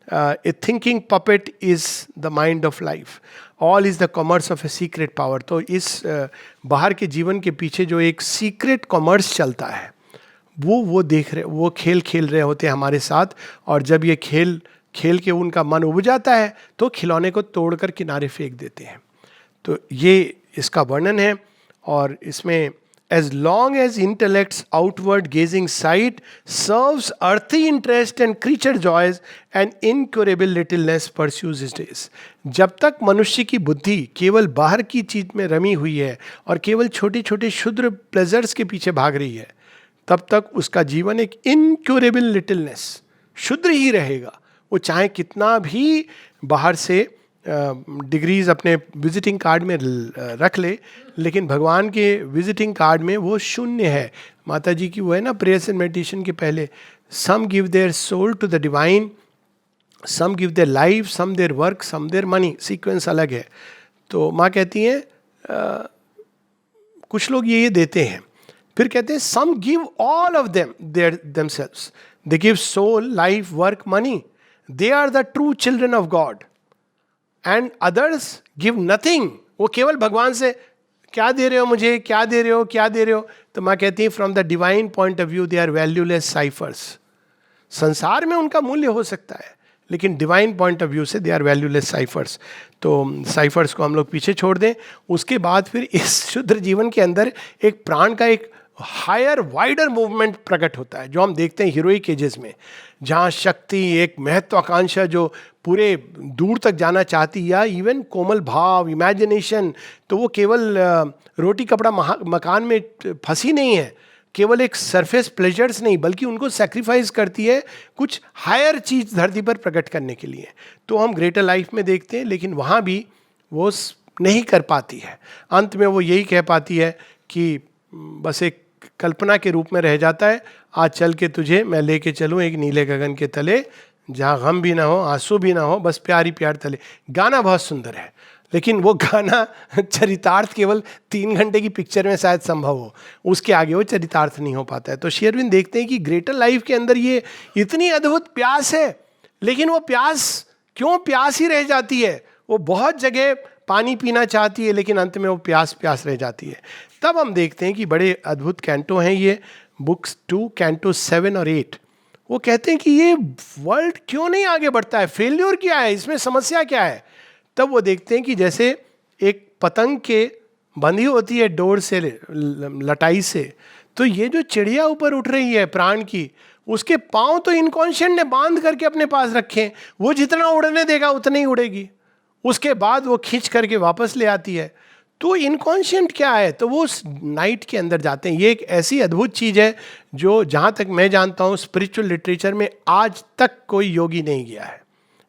a thinking puppet is the mind of life, all is the commerce of a secret power. तो इस बाहर के जीवन के पीछे जो एक सीक्रेट कॉमर्स चलता है वो देख रहे, वो खेल खेल रहे होते हैं हमारे साथ। और जब ये खेल खेल के उनका मन उब जाता है तो खिलौने को तोड़कर किनारे फेंक देते हैं। तो ये इसका वर्णन है। और इसमें as long as intellect's outward gazing sight serves earthy interest and creature joys and incurable littleness pursues his days. जब तक मनुष्य की बुद्धि केवल बाहर की चीज में रमी हुई है और केवल छोटे छोटे क्षुद्र प्लेजर्स के पीछे भाग रही है, तब तक उसका जीवन एक इनक्यूरेबल लिटिलनेस, क्षुद्र ही रहेगा। वो चाहे कितना भी बाहर से डिग्रीज अपने विजिटिंग कार्ड में रख ले, लेकिन भगवान के विजिटिंग कार्ड में वो शून्य है। माता जी की वो है ना प्रेयर्स एंड मेडिटेशन के पहले, some give their soul to the divine, some give their life, some their work, some their money. Sequence अलग है। तो माँ कहती हैं कुछ लोग ये देते हैं, फिर कहते हैं some give all of them their themselves, they give soul, life, work, money, they are the true children of God, and others give nothing. वो केवल भगवान से क्या दे रहे हो मुझे, क्या दे रहे हो, क्या दे रहे हो। तो माँ कहती है from the divine point of view they are valueless ciphers. संसार में उनका मूल्य हो सकता है, लेकिन डिवाइन पॉइंट ऑफ व्यू से दे आर वैल्यूलेस साइफर्स। तो साइफर्स को हम लोग पीछे छोड़ दें। उसके बाद फिर इस शुद्र जीवन के अंदर एक प्राण का एक हायर वाइडर मूवमेंट प्रकट होता है, जो हम देखते हैं हीरोइक एजेस में, जहाँ शक्ति, एक महत्वाकांक्षा जो पूरे दूर तक जाना चाहती, या इवन कोमल भाव, इमेजिनेशन, तो वो केवल रोटी कपड़ा मकान में फंसी नहीं है, केवल एक सरफेस प्लेजर्स नहीं, बल्कि उनको सेक्रीफाइस करती है कुछ हायर चीज धरती पर प्रकट करने के लिए। तो हम ग्रेटर लाइफ में देखते हैं, लेकिन वहाँ भी वो नहीं कर पाती है। अंत में वो यही कह पाती है कि बस एक कल्पना के रूप में रह जाता है, आज चल के तुझे मैं लेके चलूँ एक नीले गगन के तले, जहाँ गम भी ना हो, आंसू भी ना हो, बस प्यार ही प्यार तले। गाना बहुत सुंदर है, लेकिन वो गाना चरितार्थ केवल 3 घंटे की पिक्चर में शायद संभव हो, उसके आगे वो चरितार्थ नहीं हो पाता है। तो श्री अरविंद देखते हैं कि ग्रेटर लाइफ के अंदर ये इतनी अद्भुत प्यास है, लेकिन वो प्यास क्यों प्यास ही रह जाती है। वो बहुत जगह पानी पीना चाहती है, लेकिन अंत में वो प्यास रह जाती है। तब हम देखते हैं कि बड़े अद्भुत कैंटो हैं ये, बुक्स 2 कैंटो 7 और 8। वो कहते हैं कि ये वर्ल्ड क्यों नहीं आगे बढ़ता है, फेल्योर क्या है, इसमें समस्या क्या है। तब वो देखते हैं कि जैसे एक पतंग के बंधी होती है डोर से, लटाई से, तो ये जो चिड़िया ऊपर उठ रही है प्राण की, उसके पांव तो इनकॉन्शियंट ने बांध करके अपने पास रखे, वो जितना उड़ने देगा उतनी ही उड़ेगी, उसके बाद वो खींच करके वापस ले आती है। तो इनकॉन्शियंट क्या है, तो वो नाइट के अंदर जाते हैं। ये एक ऐसी अद्भुत चीज़ है जो जहाँ तक मैं जानता हूँ स्पिरिचुअल लिटरेचर में आज तक कोई योगी नहीं गया है।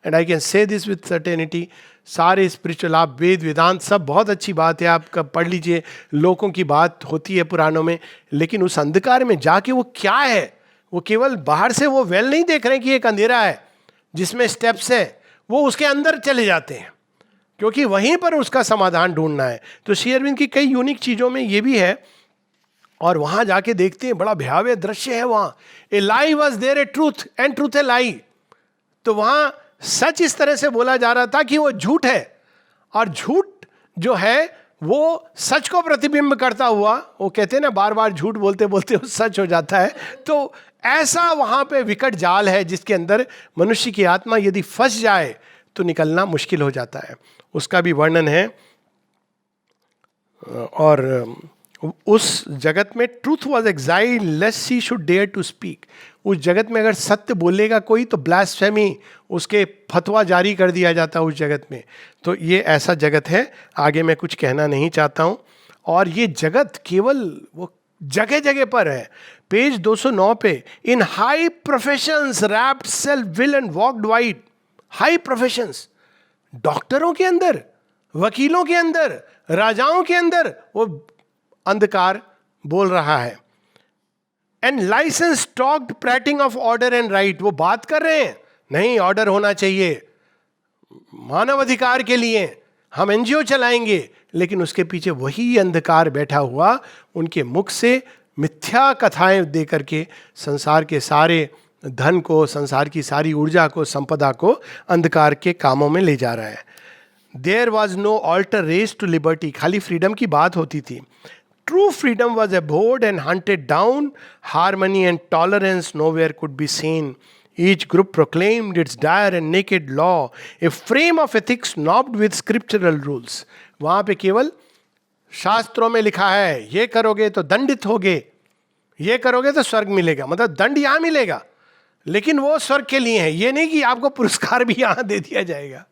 And I can say this with certainty. सारे स्पिरिचुअल, आप वेद वेदांत सब बहुत अच्छी बात है, आप पढ़ लीजिए, लोगों की बात होती है पुराणों में, लेकिन उस अंधकार में जाके वो क्या है, वो केवल बाहर से वो वेल नहीं देख रहे हैं कि एक अंधेरा है जिसमें स्टेप्स है, वो उसके अंदर चले जाते हैं, क्योंकि वहीं पर उसका समाधान ढूंढना है। तो श्री अरविंद की कई यूनिक चीज़ों में ये भी है। और वहाँ जाके देखते हैं बड़ा भयावह दृश्य है वहाँ, a lie was there a truth and truth a lie. तो वहाँ सच इस तरह से बोला जा रहा था कि वो झूठ है, और झूठ जो है वो सच को प्रतिबिंब करता हुआ, वो कहते हैं ना बार बार झूठ बोलते बोलते वो सच हो जाता है। तो ऐसा वहाँ पे विकट जाल है जिसके अंदर मनुष्य की आत्मा यदि फंस जाए तो निकलना मुश्किल हो जाता है। उसका भी वर्णन है। और उस जगत में truth was exiled lest she should dare to speak. उस जगत में अगर सत्य बोलेगा कोई तो ब्लास्फेमी, उसके फतवा जारी कर दिया जाता उस जगत में। तो ये ऐसा जगत है, आगे मैं कुछ कहना नहीं चाहता हूँ। और ये जगत केवल वो जगह जगह पर है। पेज 209 पे, इन high professions wrapped self will and walked wide. High professions, डॉक्टरों के अंदर, वकीलों के अंदर, राजाओं के अंदर वो अंधकार बोल रहा है। And license talked prating of order and right, वो बात कर रहे हैं, नहीं ऑर्डर होना चाहिए, मानव अधिकार के लिए हम एनजीओ चलाएंगे, लेकिन उसके पीछे वही अंधकार बैठा हुआ, उनके मुख से मिथ्या कथाएं दे करके संसार के सारे धन को, संसार की सारी ऊर्जा को, संपदा को अंधकार के कामों में ले जा रहा है। There was no altar raised to liberty, खाली फ्रीडम की बात होती थी। True freedom was abhorred and hunted down, harmony and tolerance nowhere could be seen. Each group proclaimed its dire and naked law, a frame of ethics knobbed with scriptural rules. वहां पे केवल शास्त्रों में लिखा है, ये करोगे तो दंडित होगे, ये करोगे तो स्वर्ग मिलेगा, मतलब दंड यहां मिलेगा, लेकिन वो स्वर्ग के लिए है, ये नहीं कि आपको पुरस्कार भी यहां दे दिया जाएगा।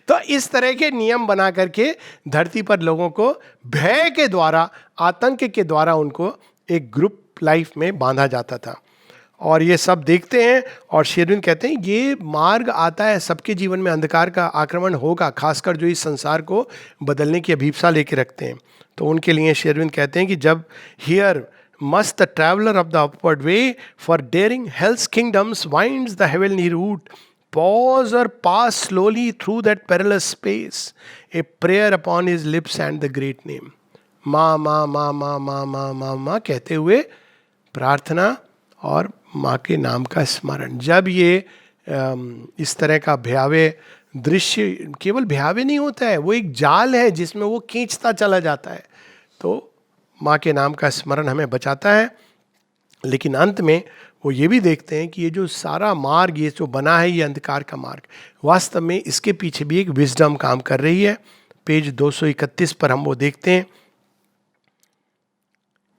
तो इस तरह के नियम बना करके धरती पर लोगों को भय के द्वारा, आतंक के द्वारा उनको एक ग्रुप लाइफ में बांधा जाता था। और ये सब देखते हैं, और शेरविन कहते हैं ये मार्ग आता है, सबके जीवन में अंधकार का आक्रमण होगा, खासकर जो इस संसार को बदलने की अभीप्सा लेके रखते हैं। तो उनके लिए शेरविन कहते हैं कि जब here must the traveler of the upward way for daring hell's kingdoms winds the heavenly route, pause or pass slowly through that perilous space, a prayer upon his lips and the great name. माँ माँ माँ माँ माँ माँ माँ माँ कहते हुए प्रार्थना और माँ के नाम का स्मरण। जब ये इस तरह का भयावह दृश्य, केवल भयावह नहीं होता है, वो एक जाल है जिसमें वो खींचता चला जाता है, तो माँ के नाम का स्मरण हमें बचाता है। लेकिन अंत में वो ये भी देखते हैं कि ये जो सारा मार्ग, ये जो बना है, ये अंधकार का मार्ग, वास्तव में इसके पीछे भी एक विजडम काम कर रही है। पेज 231 पर हम वो देखते हैं।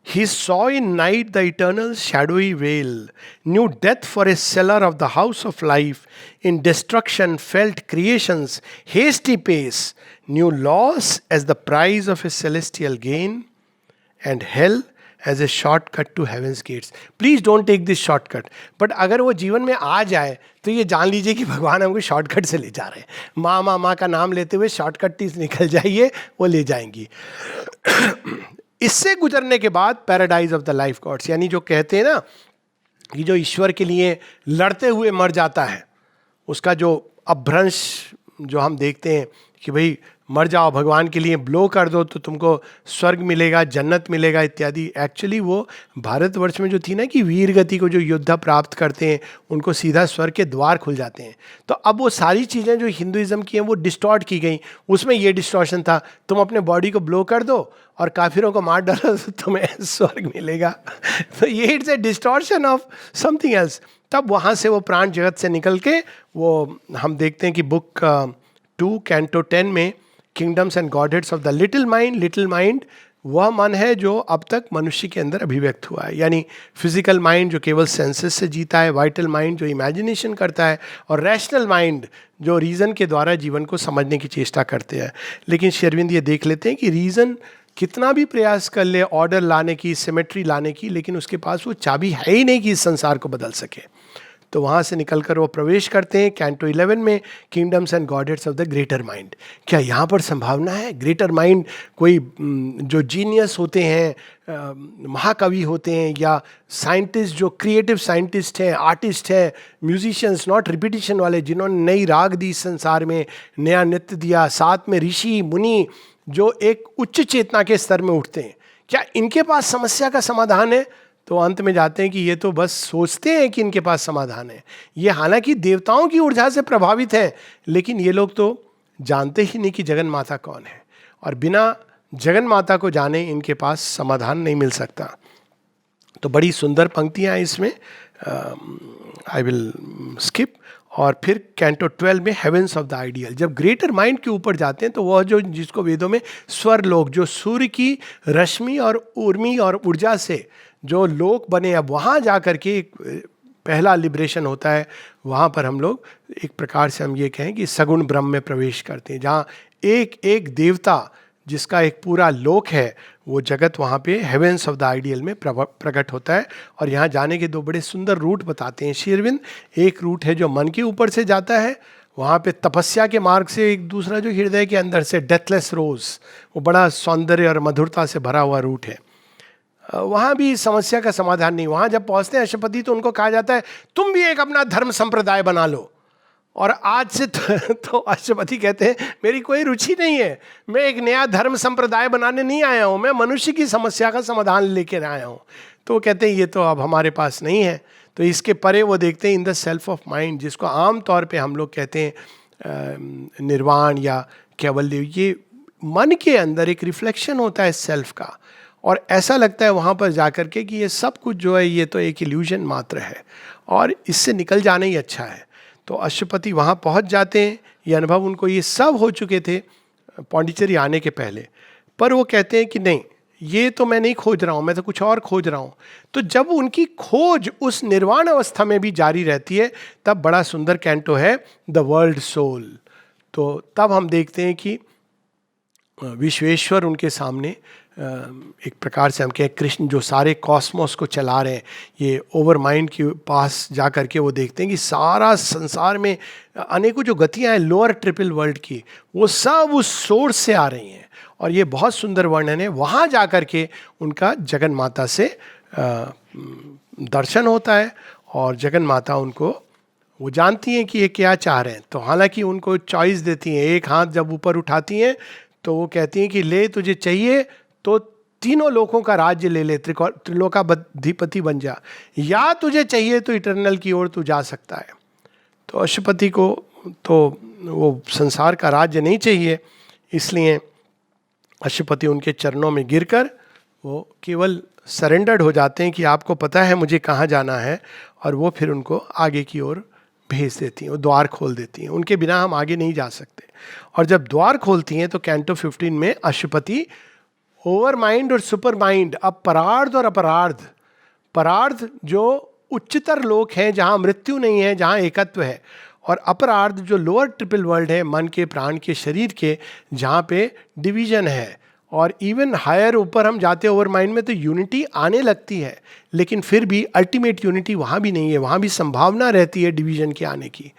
He saw in night the eternal shadowy veil, knew death for a cellar of the house of life, in destruction felt creation's hasty pace, knew loss as the prize of a celestial gain, and hell as a shortcut to heaven's gates. Please don't take this shortcut. But अगर वो जीवन में आ जाए तो ये जान लीजिए कि भगवान हमको शॉर्टकट से ले जा रहे हैं। माँ माँ माँ का नाम लेते हुए शॉर्टकट से निकल जाइए, वो ले जाएंगी। इससे गुजरने के बाद paradise of the life gods, यानी जो कहते हैं ना कि जो ईश्वर के लिए लड़ते हुए मर जाता है, उसका जो अपभ्रंश जो हम देखते हैं कि भाई मर जाओ, भगवान के लिए ब्लो कर दो तो तुमको स्वर्ग मिलेगा, जन्नत मिलेगा इत्यादि। एक्चुअली वो भारतवर्ष में जो थी ना कि वीर गति को जो योद्धा प्राप्त करते हैं उनको सीधा स्वर्ग के द्वार खुल जाते हैं। तो अब वो सारी चीज़ें जो हिंदुइज्म की हैं वो डिस्टॉर्ट की गई, उसमें ये डिस्टॉर्शन था, तुम अपने बॉडी को ब्लो कर दो और काफिरों को मार डालो तो तुम्हें स्वर्ग मिलेगा। तो ये it's a distortion of something else. तब वहाँ से वो प्राण जगत से निकल के वो हम देखते हैं कि बुक 2 कैंटो 10 में kingdoms and godheads of the little mind वह मन है जो अब तक मनुष्य के अंदर अभिव्यक्त हुआ है, यानी फिजिकल माइंड जो केवल सेंसेस से जीता है, वाइटल माइंड जो इमेजिनेशन करता है, और रैशनल माइंड जो रीज़न के द्वारा जीवन को समझने की चेष्टा करते हैं। लेकिन शेरविंद ये देख लेते हैं कि रीज़न कितना भी प्रयास कर ले ऑर्डर लाने की, सिमेट्री लाने की, लेकिन उसके पास वो चाबी है ही नहीं कि इस संसार को बदल सके। तो वहाँ से निकलकर वो प्रवेश करते हैं कैंटो 11 में, kingdoms and godheads of the greater mind. क्या यहाँ पर संभावना है ग्रेटर माइंड कोई जो जीनियस होते हैं, महाकवि होते हैं, या साइंटिस्ट जो क्रिएटिव साइंटिस्ट हैं, आर्टिस्ट हैं, म्यूजिशियंस, नॉट रिपीटिशन वाले, जिन्होंने नई राग दी संसार में, नया नृत्य दिया, साथ में ऋषि मुनि जो एक उच्च चेतना के स्तर में उठते हैं, क्या इनके पास समस्या का समाधान है? तो अंत में जाते हैं कि ये तो बस सोचते हैं कि इनके पास समाधान है। ये हालांकि देवताओं की ऊर्जा से प्रभावित है, लेकिन ये लोग तो जानते ही नहीं कि जगन माता कौन है, और बिना जगन माता को जाने इनके पास समाधान नहीं मिल सकता। तो बड़ी सुंदर पंक्तियाँ इसमें, आई विल स्किप। और फिर कैंटो 12 में हेवेंस ऑफ द आइडियल, जब ग्रेटर माइंड के ऊपर जाते हैं तो वह जो जिसको वेदों में स्वर लोक, जो सूर्य की रश्मि और उर्मी और ऊर्जा से जो लोक बने, अब वहाँ जा कर के एक पहला लिबरेशन होता है। वहाँ पर हम लोग एक प्रकार से हम ये कहें कि सगुण ब्रह्म में प्रवेश करते हैं, जहाँ एक एक देवता जिसका एक पूरा लोक है वो जगत वहाँ पे हेवेंस ऑफ द आइडियल में प्रकट होता है। और यहाँ जाने के दो बड़े सुंदर रूट बताते हैं श्री अरविंद। एक रूट है जो मन के ऊपर से जाता है, वहाँ पे तपस्या के मार्ग से, एक दूसरा जो हृदय के अंदर से डेथलेस रोज, वो बड़ा सौंदर्य और मधुरता से भरा हुआ रूट है। वहाँ भी समस्या का समाधान नहीं। वहाँ जब पहुँचते हैं अशुपति तो उनको कहा जाता है तुम भी एक अपना धर्म संप्रदाय बना लो। और आज से तो अशुपति कहते हैं मेरी कोई रुचि नहीं है, मैं एक नया धर्म संप्रदाय बनाने नहीं आया हूँ, मैं मनुष्य की समस्या का समाधान लेकर आया हूँ। तो वो कहते हैं ये तो अब हमारे पास नहीं है। तो इसके परे वो देखते हैं in the self of mind, जिसको आम तौर पे हम लोग कहते हैं निर्वाण या कैवल्य। ये मन के अंदर एक रिफ्लेक्शन होता है सेल्फ का, और ऐसा लगता है वहाँ पर जाकर के कि ये सब कुछ जो है ये तो एक इल्यूजन मात्र है और इससे निकल जाना ही अच्छा है। तो अशुपति वहाँ पहुँच जाते हैं। ये अनुभव उनको ये सब हो चुके थे पौंडीचेरी आने के पहले, पर वो कहते हैं कि नहीं, ये तो मैं नहीं खोज रहा हूँ, मैं तो कुछ और खोज रहा हूँ। तो जब उनकी खोज उस निर्वाण अवस्था में भी जारी रहती है, तब बड़ा सुंदर कैंटो है द वर्ल्ड सोल। तो तब हम देखते हैं कि विश्वेश्वर उनके सामने, एक प्रकार से हम कहें कृष्ण जो सारे कॉस्मोस को चला रहे हैं, ये ओवर माइंड के पास जा कर के वो देखते हैं कि सारा संसार में अनेकों जो गतियाँ हैं लोअर ट्रिपल वर्ल्ड की, वो सब उस सोर्स से आ रही हैं। और ये बहुत सुंदर वर्णन है। वहाँ जा कर के उनका जगन माता से दर्शन होता है, और जगन माता उनको, वो जानती हैं कि ये क्या चाह रहे हैं। तो हालांकि उनको चॉइस देती हैं, एक हाथ जब ऊपर उठाती हैं तो वो कहती हैं कि ले तुझे चाहिए तो तीनों लोकों का राज्य ले ले, त्रिलोकाधिपति बन जा, या तुझे चाहिए तो इटर्नल की ओर तू जा सकता है। तो अशुपति को तो वो संसार का राज्य नहीं चाहिए, इसलिए अशुपति उनके चरणों में गिरकर वो केवल सरेंडर्ड हो जाते हैं कि आपको पता है मुझे कहाँ जाना है, और वो फिर उनको आगे की ओर भेज देती हैं, वो द्वार खोल देती हैं। उनके बिना हम आगे नहीं जा सकते। और जब द्वार खोलती हैं तो कैंटो 15 में अशुपति ओवर माइंड और सुपर माइंड, अब परार्ध और अपरार्ध, परार्ध जो उच्चतर लोक हैं जहाँ मृत्यु नहीं है, जहाँ एकत्व है, और अपरार्ध जो लोअर ट्रिपल वर्ल्ड है, मन के, प्राण के, शरीर के, जहाँ पे डिवीजन है। और इवन हायर ऊपर हम जाते ओवर माइंड में तो यूनिटी आने लगती है, लेकिन फिर भी अल्टीमेट यूनिटी वहाँ भी नहीं है, वहाँ भी संभावना रहती है डिवीजन के आने की।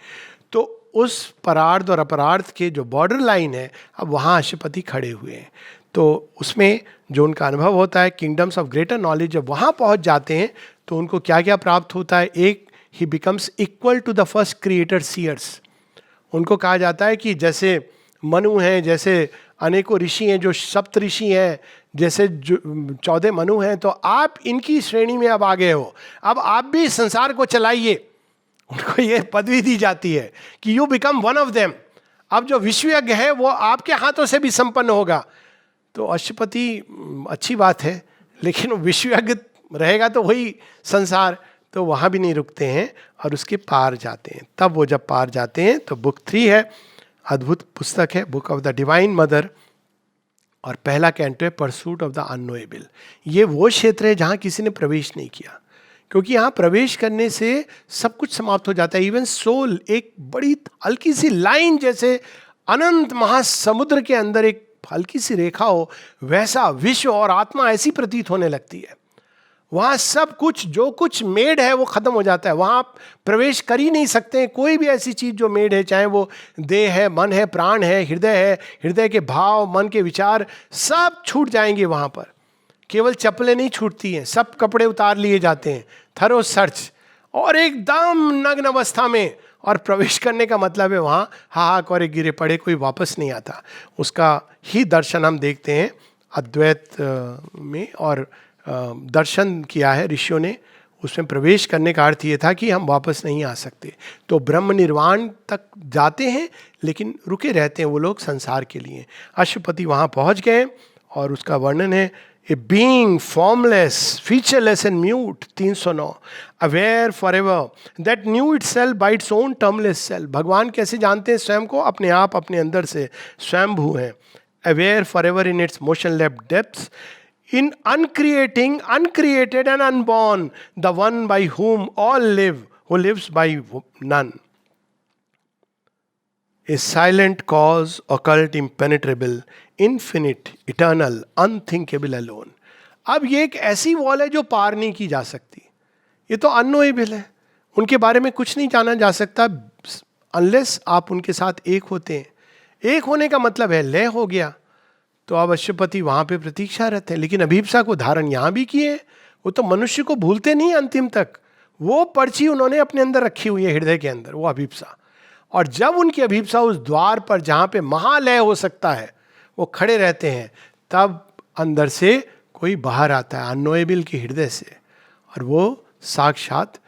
तो उस परार्ध और अपरार्ध के जो बॉर्डर लाइन है, अब वहाँ अशुपति खड़े हुए हैं। तो उसमें जो उनका अनुभव होता है किंगडम्स ऑफ ग्रेटर नॉलेज, जब वहाँ पहुँच जाते हैं तो उनको क्या क्या प्राप्त होता है। एक, he becomes equal to the first creator seers. उनको कहा जाता है कि जैसे मनु हैं, जैसे अनेकों ऋषि हैं जो सप्त ऋषि हैं, जैसे 14 मनु हैं, तो आप इनकी श्रेणी में अब आ गए हो, अब आप भी संसार को चलाइए। उनको ये पदवी दी जाती है कि you become one of them. अब जो विश्वयज्ञ है वो आपके हाथों से भी संपन्न होगा। तो अशुपति अच्छी बात है, लेकिन विश्वयज्ञ रहेगा तो वही संसार, तो वहाँ भी नहीं रुकते हैं और उसके पार जाते हैं। तब वो जब पार जाते हैं तो बुक 3 है, अद्भुत पुस्तक है, book of the divine mother, और पहला कैंटो है परसूट ऑफ द अननोएबल। ये वो क्षेत्र है जहाँ किसी ने प्रवेश नहीं किया, क्योंकि यहाँ प्रवेश करने से सब कुछ समाप्त हो जाता है। इवन सोल एक बड़ी हल्की सी लाइन, जैसे अनंत महासमुद्र के अंदर एक हल्की सी रेखा हो, वैसा विश्व और आत्मा ऐसी प्रतीत होने लगती है। वहाँ सब कुछ जो कुछ मेड है वो खत्म हो जाता है, वहाँ आप प्रवेश कर ही नहीं सकते हैं। कोई भी ऐसी चीज़ जो मेड है, चाहे वो देह है, मन है, प्राण है, हृदय के भाव, मन के विचार, सब छूट जाएंगे वहाँ पर। केवल चप्पलें नहीं छूटती हैं, सब कपड़े उतार लिए जाते हैं, थरो सर्च, और एकदम नग्न अवस्था में। और प्रवेश करने का मतलब है वहाँ हाहाक और गिरे पड़े, कोई वापस नहीं आता। उसका ही दर्शन हम देखते हैं अद्वैत में, और दर्शन किया है ऋषियों ने। उसमें प्रवेश करने का अर्थ ये था कि हम वापस नहीं आ सकते। तो ब्रह्म निर्वाण तक जाते हैं, लेकिन रुके रहते हैं वो लोग संसार के लिए। अशुपति वहाँ पहुँच गए, और उसका वर्णन है a being formless, featureless and mute, 309, aware for ever that knew it self by its own termless self. भगवान कैसे जानते हैं स्वयं को? अपने आप, अपने अंदर से स्वयंभू हैं। Aware for ever in its motionless depths, in uncreating, uncreated and unborn, the one by whom all live, who lives by none. A silent cause, occult, impenetrable, infinite, eternal, unthinkable alone. अब ये एक ऐसी wall है जो पार नहीं की जा सकती, ये तो अननोएबल है, उनके बारे में कुछ नहीं जाना जा सकता अनलेस आप उनके साथ एक होते हैं। एक होने का मतलब है लय हो गया, तो अब अश्वपति वहां पे प्रतीक्षारत है, लेकिन अभीप्सा को धारण यहां भी किए। वो तो मनुष्य को भूलते नहीं अंतिम तक, वो पर्ची उन्होंने अपने अंदर रखी हुई है हृदय के अंदर, वो अभीप्सा। और जब उनकी अभीप्सा उस द्वार पर जहां पे महालय हो सकता है वो खड़े रहते हैं, तब अंदर से कोई बाहर आता है अननोएबल के हृदय से, और वो साक्षात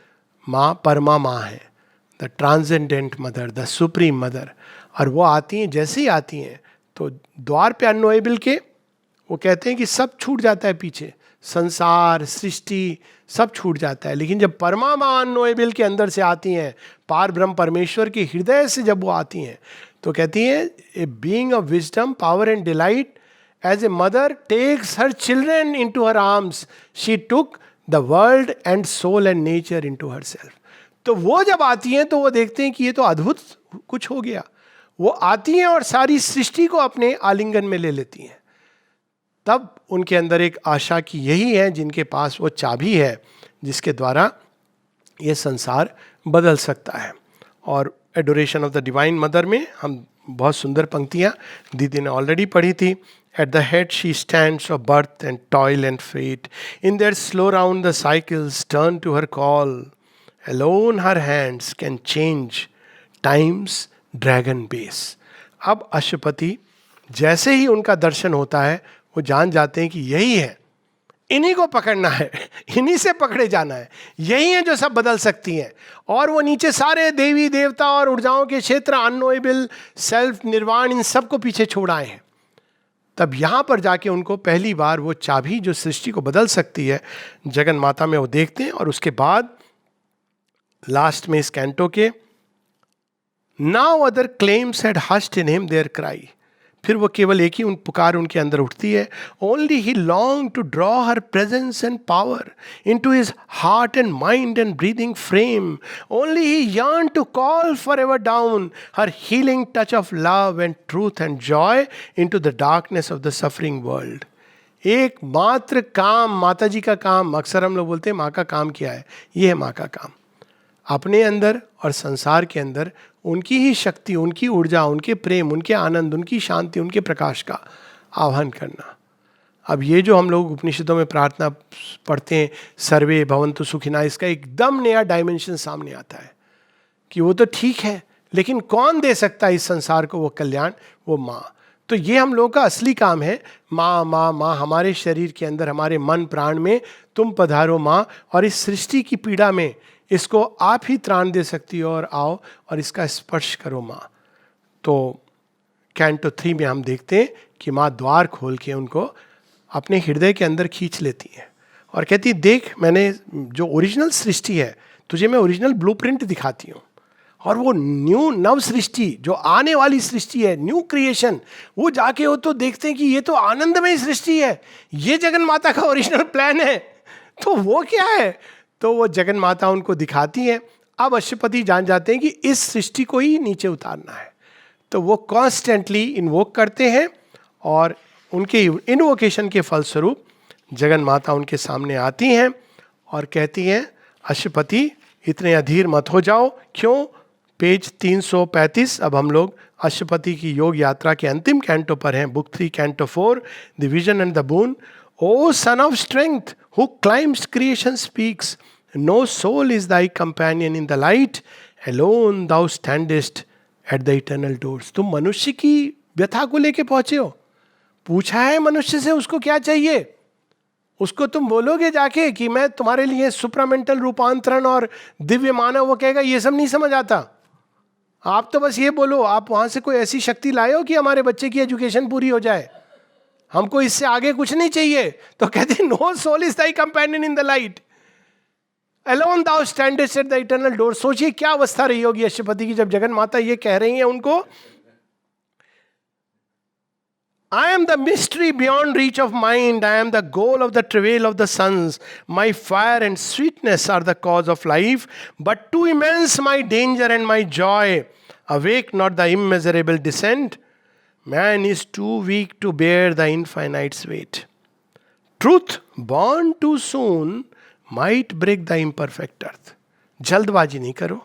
माँ, परमा माँ है, the transcendent mother, the supreme mother. और वो आती हैं, जैसे ही आती हैं तो द्वार पे अननोएबल के वो कहते हैं कि सब छूट जाता है पीछे, संसार, सृष्टि सब छूट जाता है। लेकिन जब परमा माँ अननोएबल के अंदर से आती हैं, पार ब्रह्म परमेश्वर के हृदय से जब वो आती हैं, तो कहती हैं a being of wisdom, power and delight, as a mother takes her children into her arms, she took the world and soul and nature into herself. तो वो जब आती हैं तो वो देखते हैं कि ये तो अद्भुत कुछ हो गया। वो आती हैं और सारी सृष्टि को अपने आलिंगन में ले लेती हैं। तब उनके अंदर एक आशा की यही है, जिनके पास वो चाबी है जिसके द्वारा ये संसार बदल सकता है। और adoration of the divine mother में हम बहुत सुंदर पंक्तियाँ दीदी ने ऑलरेडी पढ़ी थी। At the head she stands of birth and toil and fate. In their slow round the cycles turn to her call. Alone her hands can change time's dragon base. अब अश्वपति जैसे ही उनका दर्शन होता है वो जान जाते हैं कि यही है, इन्हीं को पकड़ना है, इन्हीं से पकड़े जाना है, यही है जो सब बदल सकती हैं। और वो नीचे सारे देवी देवता और ऊर्जाओं के क्षेत्र, अननोएबल, सेल्फ, निर्वाण, इन सबको पीछे छोड़ आए हैं। तब यहाँ पर जाके उनको पहली बार वो चाबी जो सृष्टि को बदल सकती है जगन माता में वो देखते हैं। और उसके बाद लास्ट में इस कैंटो के now other claims had hushed in him their cry, फिर वो केवल एक ही उन पुकार उनके अंदर उठती है। Only he long to draw her presence and power into his heart and mind and breathing frame. Only he yearn to call for ever down her healing touch of love and truth and joy into the darkness of the suffering world. एक मात्र काम, माता जी का काम, अक्सर हम लोग बोलते हैं माँ का काम क्या है, ये है माँ का काम, अपने अंदर और संसार के अंदर उनकी ही शक्ति, उनकी ऊर्जा, उनके प्रेम, उनके आनंद, उनकी शांति, उनके प्रकाश का आह्वान करना। अब ये जो हम लोग उपनिषदों में प्रार्थना पढ़ते हैं, सर्वे भवन्तु सुखिना, इसका एकदम नया डायमेंशन सामने आता है कि वो तो ठीक है, लेकिन कौन दे सकता है इस संसार को वो कल्याण? वो माँ। तो ये हम लोगों का असली काम है, माँ माँ माँ, हमारे शरीर के अंदर, हमारे मन प्राण में तुम पधारो माँ, और इस सृष्टि की पीड़ा में इसको आप ही त्राण दे सकती हो, और आओ और इसका स्पर्श करो माँ। तो कैंटो 3 में हम देखते हैं कि माँ द्वार खोल के उनको अपने हृदय के अंदर खींच लेती है और कहती देख, मैंने जो ओरिजिनल सृष्टि है तुझे मैं ओरिजिनल ब्लूप्रिंट दिखाती हूँ, और वो न्यू नव सृष्टि जो आने वाली सृष्टि है, न्यू क्रिएशन, वो जाके हो तो देखते हैं कि ये तो आनंदमय सृष्टि है, ये जगन माता का ओरिजिनल प्लान है। तो वो क्या है? तो वो जगन माता उनको दिखाती है। अब अश्वपति जान जाते हैं कि इस सृष्टि को ही नीचे उतारना है, तो वो कॉन्स्टेंटली इन्वोक करते हैं, और उनके इन्वोकेशन के फलस्वरूप जगन माता उनके सामने आती हैं और कहती हैं अश्वपति इतने अधीर मत हो जाओ। क्यों? पेज 335। अब हम लोग अश्वपति की योग यात्रा के अंतिम कैंटो पर हैं, book 3 canto 4, the vision and the boon. O son of strength who climbs creation speaks, no soul is thy companion in the light, alone thou standest at the eternal doors. तुम मनुष्य की व्यथा को लेके पहुंचे हो, पूछा है मनुष्य से उसको क्या चाहिए, उसको तुम बोलोगे जाके कि मैं तुम्हारे लिए सुप्रामेंटल रूपांतरण और दिव्य मानव, वो कहेगा ये सब नहीं समझ आता। आप तो बस ये बोलो, आप वहां से कोई ऐसी शक्ति लाए हो कि हमारे बच्चे की एजुकेशन पूरी हो जाए, हमको इससे आगे कुछ नहीं चाहिए। तो कहते no soul is thy companion in the light, alone thou standest at the eternal door. सोचिए क्या अवस्था रही होगी अश्वपति की जब जगन माता ये कह रही हैं उनको, I am the mystery beyond reach of mind. I am the goal of the travail of the suns. My fire and sweetness are the cause of life, but too immense my danger and my joy. Awake not the immeasurable descent. Man is too weak to bear the infinite's weight. Truth born too soon might break the imperfect earth. जल्दबाजी नहीं करो,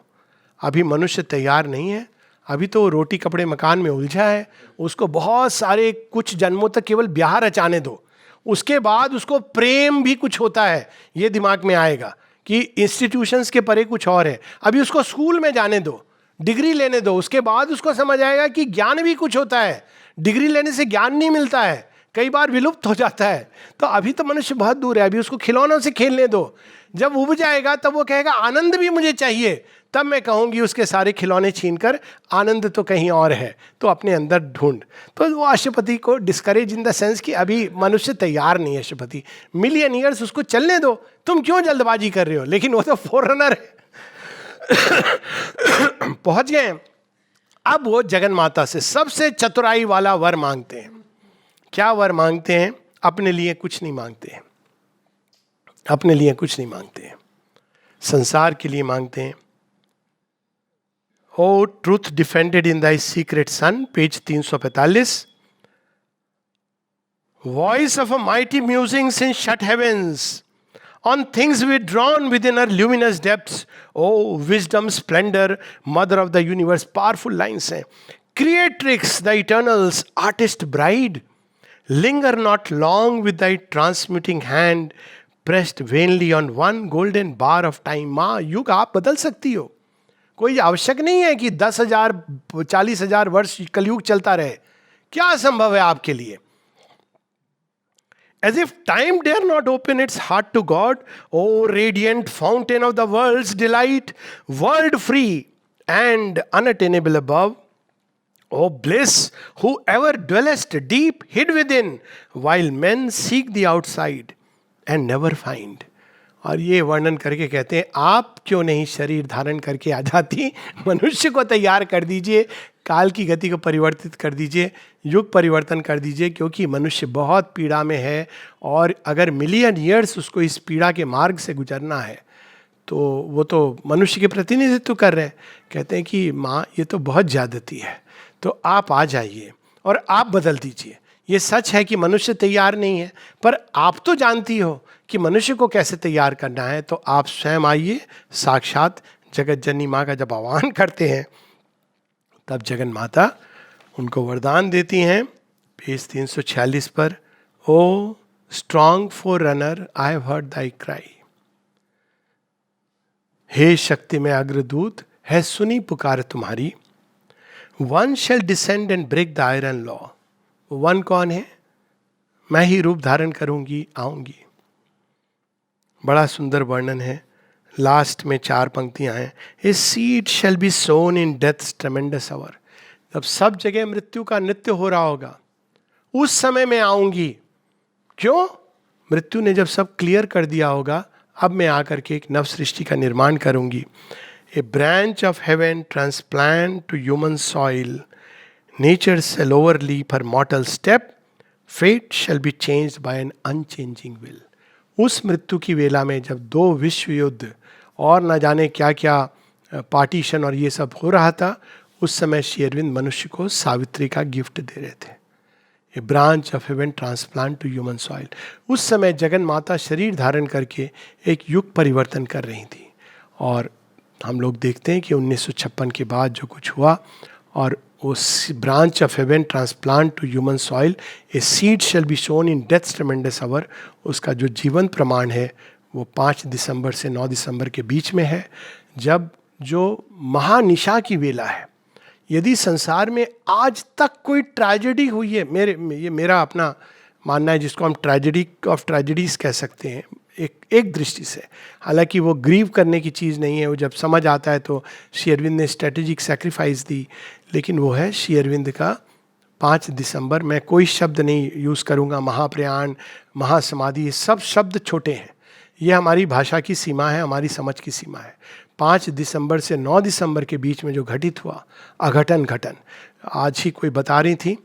अभी मनुष्य तैयार नहीं है, अभी तो रोटी कपड़े मकान में उलझा है, उसको बहुत सारे कुछ जन्मों तक केवल ब्याह रचाने दो, उसके बाद उसको प्रेम भी कुछ होता है, ये दिमाग में आएगा कि इंस्टीट्यूशंस के परे कुछ और है। अभी उसको स्कूल में जाने दो, डिग्री लेने दो, उसके बाद उसको समझ आएगा कि ज्ञान भी कुछ होता है। डिग्री लेने से ज्ञान नहीं मिलता है, कई बार विलुप्त हो जाता है। तो अभी तो मनुष्य बहुत दूर है, अभी उसको खिलौनों से खेलने दो, जब उब जाएगा तब वो कहेगा आनंद भी मुझे चाहिए, तब मैं कहूंगी उसके सारे खिलौने छीनकर आनंद तो कहीं और है, तो अपने अंदर ढूंढ। तो वो अशुपति को डिस्करेज इन द सेंस कि अभी मनुष्य तैयार नहीं है अशुपति, मिलियन ईयर्स उसको चलने दो, तुम क्यों जल्दबाजी कर रहे हो। लेकिन वो तो फोररनर है। पहुंच गए। अब वो जगन माता से सबसे चतुराई वाला वर मांगते हैं। क्या वर मांगते हैं? अपने लिए कुछ नहीं मांगते हैं, अपने लिए कुछ नहीं मांगते हैं, संसार के लिए मांगते हैं। O truth defended in thy secret sun, page 345। Voice of a mighty musings in shut heavens on things withdrawn within her luminous depths. Oh, wisdom, splendor, mother of the universe. Powerful lines हैं. Creatrix, the eternal's artist bride. Linger not long with thy transmuting hand, pressed vainly on one golden bar of time. माँ, युग आप बदल सकती हो, कोई आवश्यक नहीं है कि 10,000 40,000 वर्ष कलयुग चलता रहे। क्या असंभव है आपके लिए? As if time dare not open its heart to God, O radiant fountain of the world's delight, world free and unattainable above, O bliss, whoever dwellest deep hid within, while men seek the outside and never find. और ये वर्णन करके कहते हैं, आप क्यों नहीं शरीर धारण करके आ जाती, मनुष्य को तैयार कर दीजिए, काल की गति को परिवर्तित कर दीजिए, युग परिवर्तन कर दीजिए, क्योंकि मनुष्य बहुत पीड़ा में है और अगर मिलियन ईयर्स उसको इस पीड़ा के मार्ग से गुजरना है तो वो तो मनुष्य के प्रतिनिधित्व कर रहे हैं। कहते हैं कि माँ ये तो बहुत ज़्यादती है, तो आप आ जाइए और आप बदल दीजिए। ये सच है कि मनुष्य तैयार नहीं है, पर आप तो जानती हो कि मनुष्य को कैसे तैयार करना है, तो आप स्वयं आइए। साक्षात जगत जननी माँ का जब आह्वान करते हैं तब जगन माता उनको वरदान देती हैं, पेज 346 पर। O strong forerunner, I have heard thy cry. हे शक्ति में अग्रदूत, है सुनी पुकार तुम्हारी। One shall descend and break the iron law. One कौन है? मैं ही रूप धारण करूंगी, आऊंगी। बड़ा सुंदर वर्णन है। लास्ट में 4 पंक्तियां हैं। A seed shall be sown in death's tremendous hour. जब सब जगह मृत्यु का नृत्य हो रहा होगा, उस समय मैं आऊंगी। क्यों? मृत्यु ने जब सब क्लियर कर दिया होगा, अब मैं आकर के एक नव सृष्टि का निर्माण करूंगी। A branch of heaven transplant to human soil, nature shall overleap her mortal step, fate shall be changed by an unchanging will. उस मृत्यु की वेला में जब 2 विश्व युद्ध और न जाने क्या क्या पार्टीशन और ये सब हो रहा था, उस समय श्री अरविंद मनुष्य को सावित्री का गिफ्ट दे रहे थे। A branch of heaven transplant to human soil. उस समय जगन माता शरीर धारण करके एक युग परिवर्तन कर रही थी। और हम लोग देखते हैं कि 1956 के बाद जो कुछ हुआ, और उस branch of heaven transplant to human soil, a seed shall be shone in death's tremendous hour, उसका जो जीवन प्रमाण है वो 5 दिसंबर से 9 दिसंबर के बीच में है, जब जो महानिशा की वेला है। यदि संसार में आज तक कोई ट्रेजेडी हुई है, ये मेरा अपना मानना है, जिसको हम ट्रेजेडी ऑफ ट्रेजेडीज कह सकते हैं एक दृष्टि से, हालांकि वो ग्रीव करने की चीज़ नहीं है, वो जब समझ आता है तो श्री अरविंद ने स्ट्रेटेजिक सेक्रीफाइस दी, लेकिन वो है श्री अरविंद का 5 दिसंबर। मैं कोई शब्द नहीं यूज़ करूँगा, महाप्रयाण, महासमाधि, ये सब शब्द छोटे हैं, ये हमारी भाषा की सीमा है, हमारी समझ की सीमा है। 5 दिसंबर से 9 दिसंबर के बीच में जो घटित हुआ अघटन घटन, आज ही कोई बता रही थी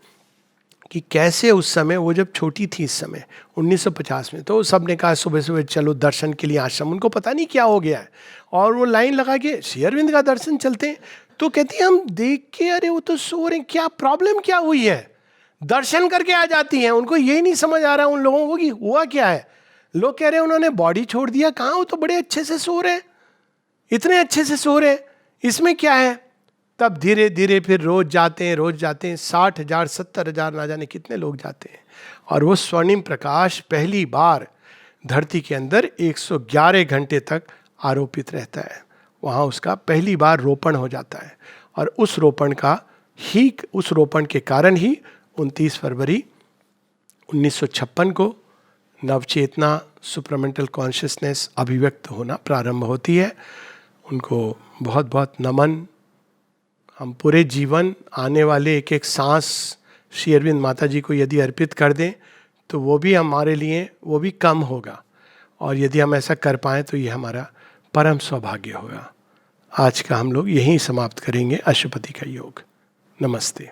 कि कैसे उस समय, वो जब छोटी थी इस समय 1950 में, तो सब ने कहा सुबह सुबह चलो दर्शन के लिए आश्रम। उनको पता नहीं क्या हो गया है, और वो लाइन लगा के श्री अरविंद का दर्शन चलते हैं। तो कहती है हम देख के, अरे वो तो सो रहे, क्या प्रॉब्लम क्या हुई है? दर्शन करके आ जाती हैं। उनको यही नहीं समझ आ रहा उन लोगों को कि हुआ क्या है। लोग कह रहे हैं उन्होंने बॉडी छोड़ दिया, कहाँ, वो तो बड़े अच्छे से सो रहे हैं, इतने अच्छे से सो रहे हैं, इसमें क्या है। तब धीरे धीरे फिर रोज जाते हैं, 60,000 70,000 ना जाने कितने लोग जाते हैं, और वो स्वर्णिम प्रकाश पहली बार धरती के अंदर 111 घंटे तक आरोपित रहता है। वहाँ उसका पहली बार रोपण हो जाता है, और उस रोपण के कारण ही 29 फरवरी 1956 को नवचेतना, सुपरामेंटल कॉन्शियसनेस अभिव्यक्त होना प्रारंभ होती है। उनको बहुत बहुत नमन। हम पूरे जीवन, आने वाले एक एक सांस श्री अरविंद माता जी को यदि अर्पित कर दें तो वो भी हमारे लिए वो भी कम होगा, और यदि हम ऐसा कर पाएँ तो ये हमारा परम सौभाग्य होगा। आज का हम लोग यहीं समाप्त करेंगे। अशुपति का योग। नमस्ते।